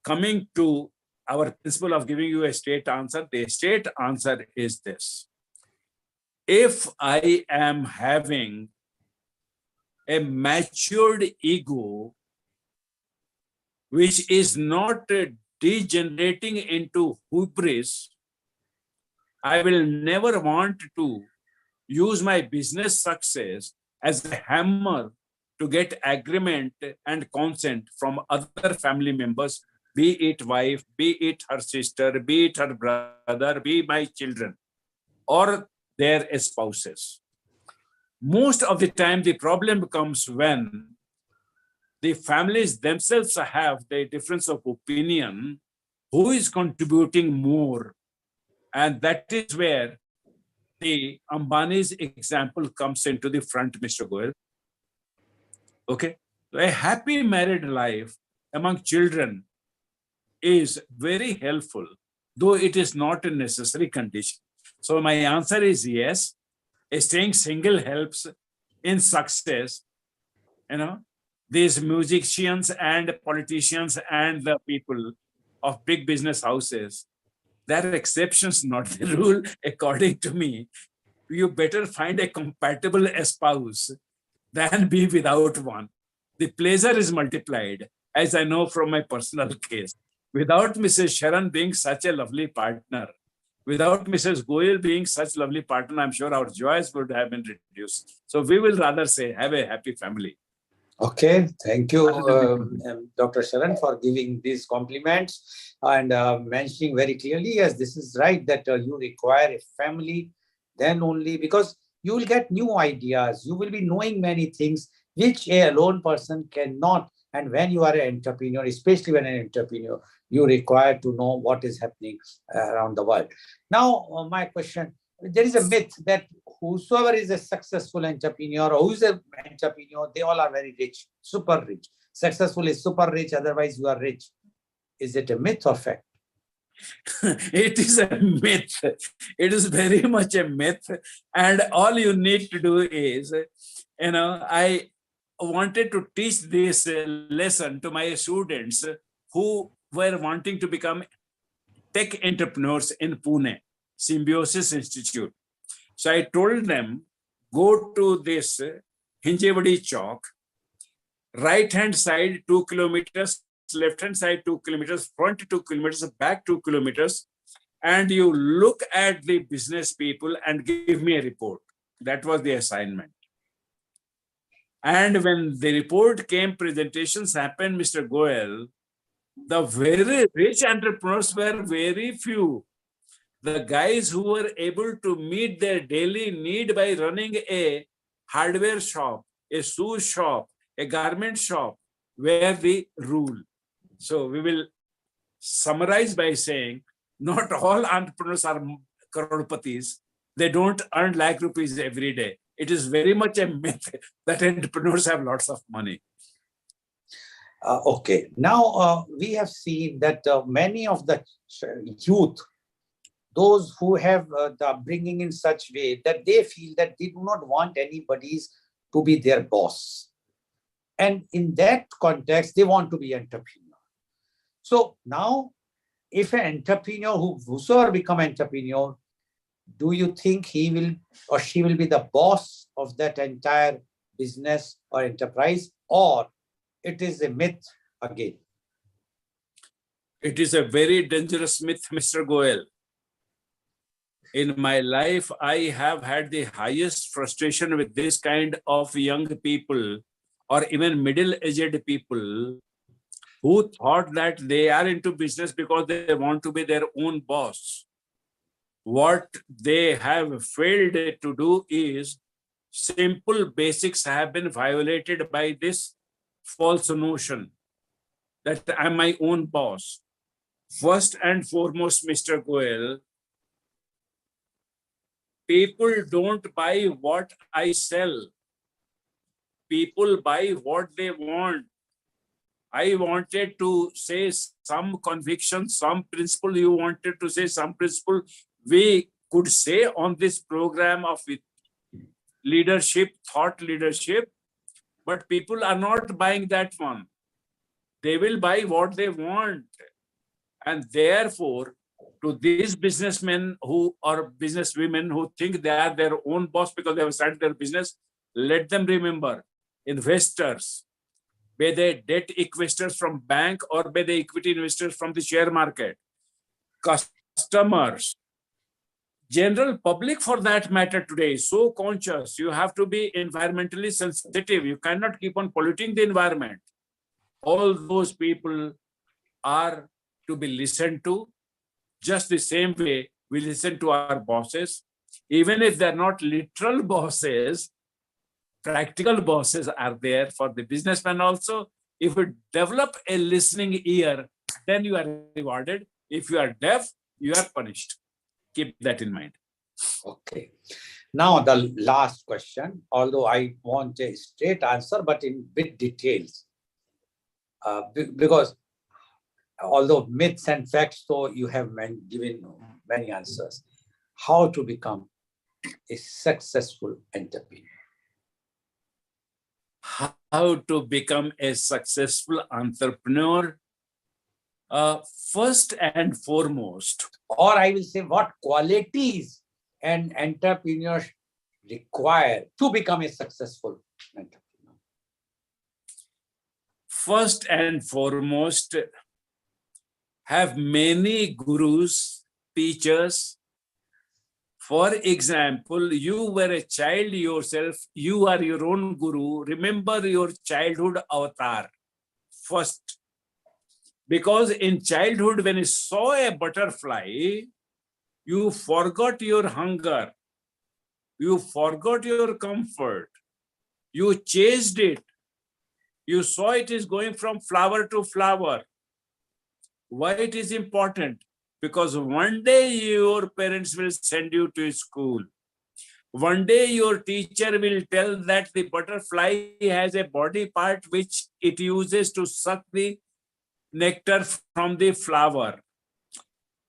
coming to our principle of giving you a straight answer, the straight answer is this. If I am having a matured ego, which is not degenerating into hubris, I will never want to use my business success as a hammer to get agreement and consent from other family members, be it wife, be it her sister, be it her brother, be my children, or their spouses. Most of the time, the problem comes when the families themselves have the difference of opinion, who is contributing more. And that is where the Ambani's example comes into the front, Mr. Goel. Okay. So a happy married life among children is very helpful, though it is not a necessary condition. So my answer is yes. Staying single helps in success. You know, these musicians and politicians and the people of big business houses, there are exceptions, not the rule, according to me. You better find a compatible spouse than be without one. The pleasure is multiplied, as I know from my personal case. Without Mrs. Sharan being such a lovely partner, without Mrs. Goel being such a lovely partner, I'm sure our joys would have been reduced. So we will rather say, have a happy family. Okay, thank you, Dr. Sharan, for giving these compliments and mentioning very clearly, yes, this is right, that you require a family, then only, because you will get new ideas, you will be knowing many things which a lone person cannot. And when you are an entrepreneur, especially when an entrepreneur, you require to know what is happening around the world. Now, my question, there is a myth that whosoever is a successful entrepreneur or who is an entrepreneur, they all are very rich, super rich. Successful is super rich, otherwise you are rich. Is it a myth or fact? It is a myth. It is very much a myth. And all you need to do is, I wanted to teach this lesson to my students who were wanting to become tech entrepreneurs in Pune, Symbiosis Institute. So I told them, go to this Hinjewadi Chowk, right-hand side 2 kilometers, left-hand side 2 kilometers, front 2 kilometers, back 2 kilometers, and you look at the business people and give me a report. That was the assignment. And when the report came, presentations happened, Mr. Goel, the very rich entrepreneurs were very few. The guys who were able to meet their daily need by running a hardware shop, a shoe shop, a garment shop, were the rule. So we will summarize by saying, not all entrepreneurs are croropatis. They don't earn lakh rupees every day. It is very much a myth that entrepreneurs have lots of money. Okay. Now, we have seen that many of the youth, those who have the upbringing in such way that they feel that they do not want anybody's to be their boss. And in that context, they want to be entrepreneur. So now, if an entrepreneur, whosoever become entrepreneur, do you think he will or she will be the boss of that entire business or enterprise, or it is a myth again? It is a very dangerous myth, Mr. Goel. In my life, I have had the highest frustration with this kind of young people or even middle-aged people who thought that they are into business because they want to be their own boss. What they have failed to do is simple basics have been violated by this false notion that I'm my own boss. First and foremost, Mr. Goel, people don't buy what I sell. People buy what they want. I wanted to say some conviction, some principle. You wanted to say some principle. We could say on this program of leadership, thought leadership, but people are not buying that one. They will buy what they want. And therefore, to these businessmen who or businesswomen who think they are their own boss because they have started their business, let them remember, investors, be they debt investors from bank or be they equity investors from the share market, customers, general public for that matter today is so conscious. You have to be environmentally sensitive. You cannot keep on polluting the environment. All those people are to be listened to just the same way we listen to our bosses. Even if they're not literal bosses, practical bosses are there for the businessman also. If you develop a listening ear, then you are rewarded. If you are deaf, you are punished. Keep that in mind. Okay. Now the last question, although I want a straight answer, but in bit details. Because although myths and facts, so you have given many answers. How to become a successful entrepreneur? How to become a successful entrepreneur? First and foremost, Or I will say, what qualities an entrepreneur require to become a successful entrepreneur? first and foremost, have many gurus, teachers. For example, you were a child yourself, you are your own guru. Remember your childhood avatar first. Because in childhood, when you saw a butterfly, you forgot your hunger, you forgot your comfort, you chased it. You saw it is going from flower to flower. Why it is important? Because one day your parents will send you to school. One day your teacher will tell that the butterfly has a body part which it uses to suck the nectar from the flower.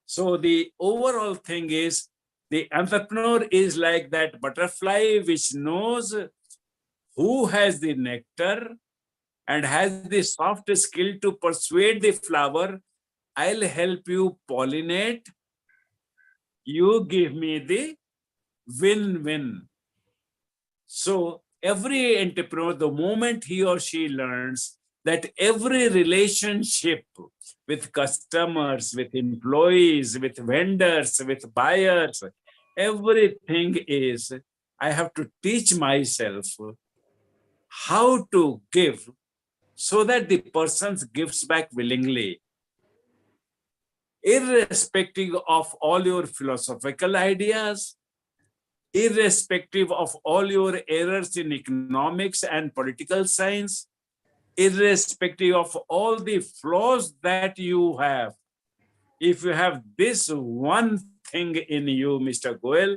So the overall thing is, the entrepreneur is like that butterfly which knows who has the nectar and has the soft skill to persuade the flower, I'll help you pollinate, you give me the win-win. So every entrepreneur, the moment he or she learns that every relationship with customers, with employees, with vendors, with buyers, everything is, I have to teach myself how to give so that the person gives back willingly. Irrespective of all your philosophical ideas, irrespective of all your errors in economics and political science, irrespective of all the flaws that you have, if you have this one thing in you, Mr. Goel,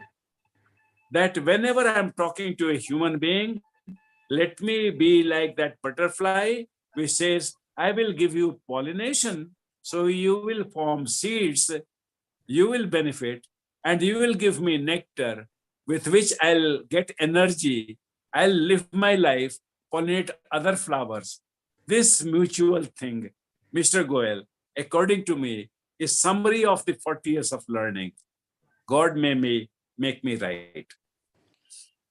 that whenever I'm talking to a human being, let me be like that butterfly which says, I will give you pollination, so you will form seeds, you will benefit, and you will give me nectar with which I'll get energy. I'll live my life, pollinate other flowers. This mutual thing, Mr. Goel, according to me, is summary of the 40 years of learning. God may make me right.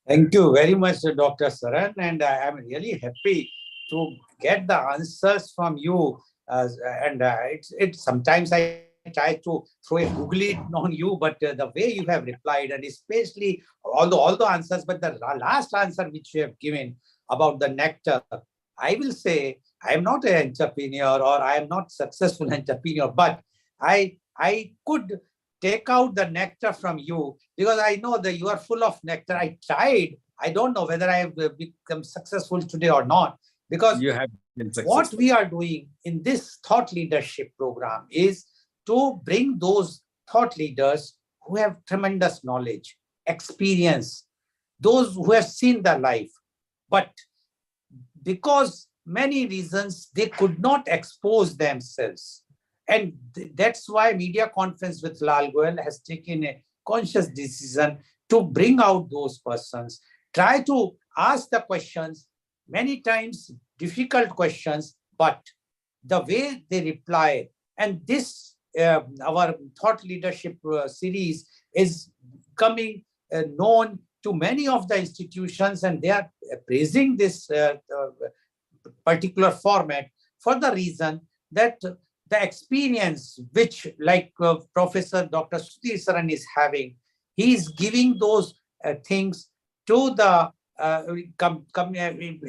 Thank you very much, Dr. Saran, and I am really happy to get the answers from you. It's sometimes I try to throw a googly on you, but the way you have replied, and especially all the answers, but the last answer which you have given about the nectar, I will say I am not an entrepreneur or I am not successful entrepreneur, but I could take out the nectar from you because I know that you are full of nectar. I tried. I don't know whether I have become successful today or not, because You have been what successful. we are doing in this thought leadership program is to bring those thought leaders who have tremendous knowledge, experience, those who have seen the life, but because many reasons they could not expose themselves. And that's why media conference with Lal Goel has taken a conscious decision to bring out those persons, try to ask the questions, many times difficult questions, but the way they reply. And this, our thought leadership series is coming known to many of the institutions, and they are praising this particular format for the reason that the experience which, like Professor Dr. Sudhir Saran is having, he is giving those things to the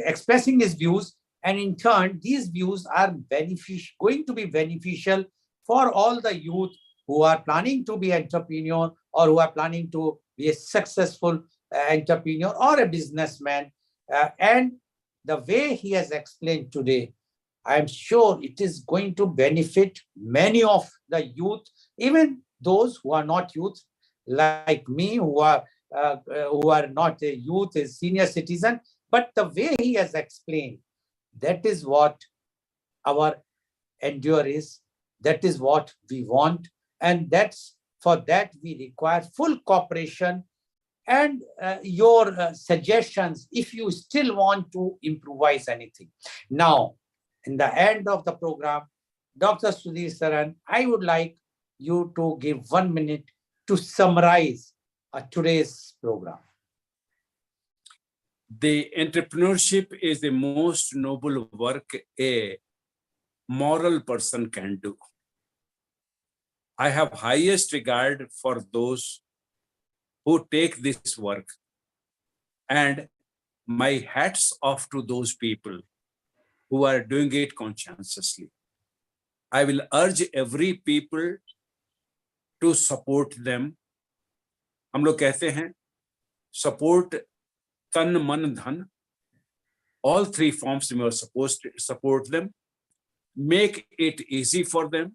expressing his views, and in turn these views are going to be beneficial for all the youth who are planning to be entrepreneur or who are planning to be a successful entrepreneur or a businessman. And the way he has explained today, I am sure it is going to benefit many of the youth, even those who are not youth, like me, who are not a youth, a senior citizen. But the way he has explained, that is what our endure is. That is what we want, and for that we require full cooperation and your suggestions if you still want to improvise anything. Now, in the end of the program, Dr. Sudhir Saran, I would like you to give 1 minute to summarize today's program. The entrepreneurship is the most noble work a moral person can do. I have highest regard for those who take this work, and my hats off to those people who are doing it conscientiously. I will urge every people to support them. हम लोग कहते हैं support तन मन धन. All three forms we are supposed to support them. Make it easy for them.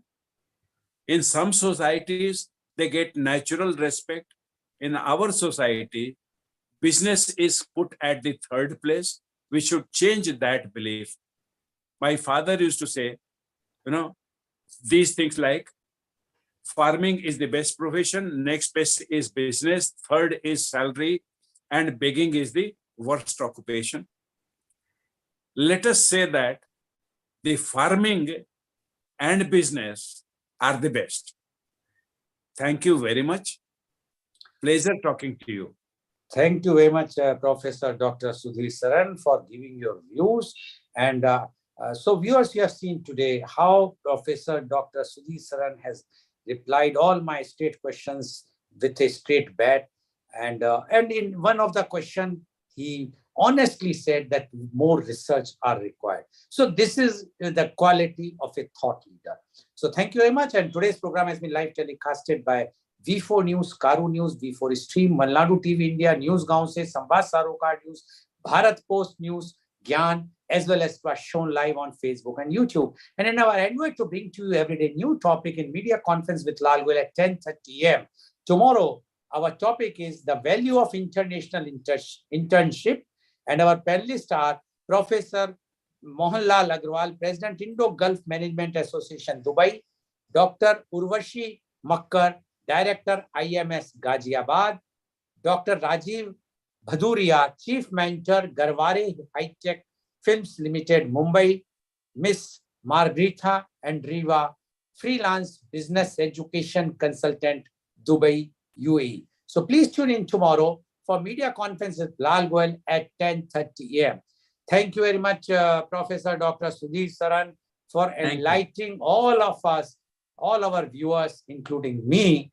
In some societies, they get natural respect. In our society, business is put at the third place. We should change that belief. My father used to say, these things like farming is the best profession, next best is business, third is salary, and begging is the worst occupation. Let us say that the farming and business are the best. Thank you very much. Pleasure talking to you. Thank you very much, Professor Dr. Sudhir Saran, for giving your views. And so viewers, you have seen today how Professor Dr. Sudhir Saran has replied all my straight questions with a straight bat. And in one of the questions, he honestly said that more research are required. So this is the quality of a thought leader. So thank you very much. And today's program has been live telecasted by V4 News, Carunews, V4 Stream, Malnadu TV India, News Gaon Se, Sambad Sarokar News, Bharat Post News, Gyan, as well as was shown live on Facebook and YouTube. And in our endeavor to bring to you every day new topic in media conference with Lal Goel at 10:30 a.m. Tomorrow, our topic is the value of international internship. And our panelists are Professor Mohanlal Agrawal, President Indo-Gulf Management Association, Dubai, Dr. Urvashi Makkar, Director IMS Ghaziabad, Dr. Rajiv Bhaduria, Chief Mentor Garware High-Tech Films Limited, Mumbai, Miss Margretha Andreeva, Freelance Business Education Consultant, Dubai, UAE. So please tune in tomorrow for media conference with Lal Goel at 10:30 a.m. Thank you very much, Professor Dr. Sudhir Saran, for enlightening all of us, all our viewers, including me,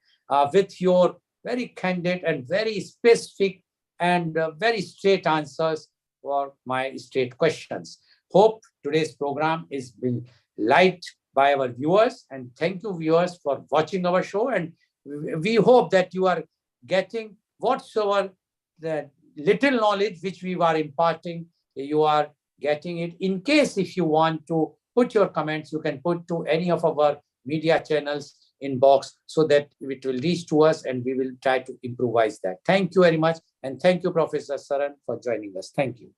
with your very candid and very specific and very straight answers. for my straight questions. Hope today's program is being liked by our viewers, and thank you viewers for watching our show, and we hope that you are getting whatsoever the little knowledge which we were imparting, you are getting it. In case if you want to put your comments, you can put to any of our media channels inbox so that it will reach to us and we will try to improvise that. Thank you very much. And thank you, Professor Saran, for joining us. Thank you.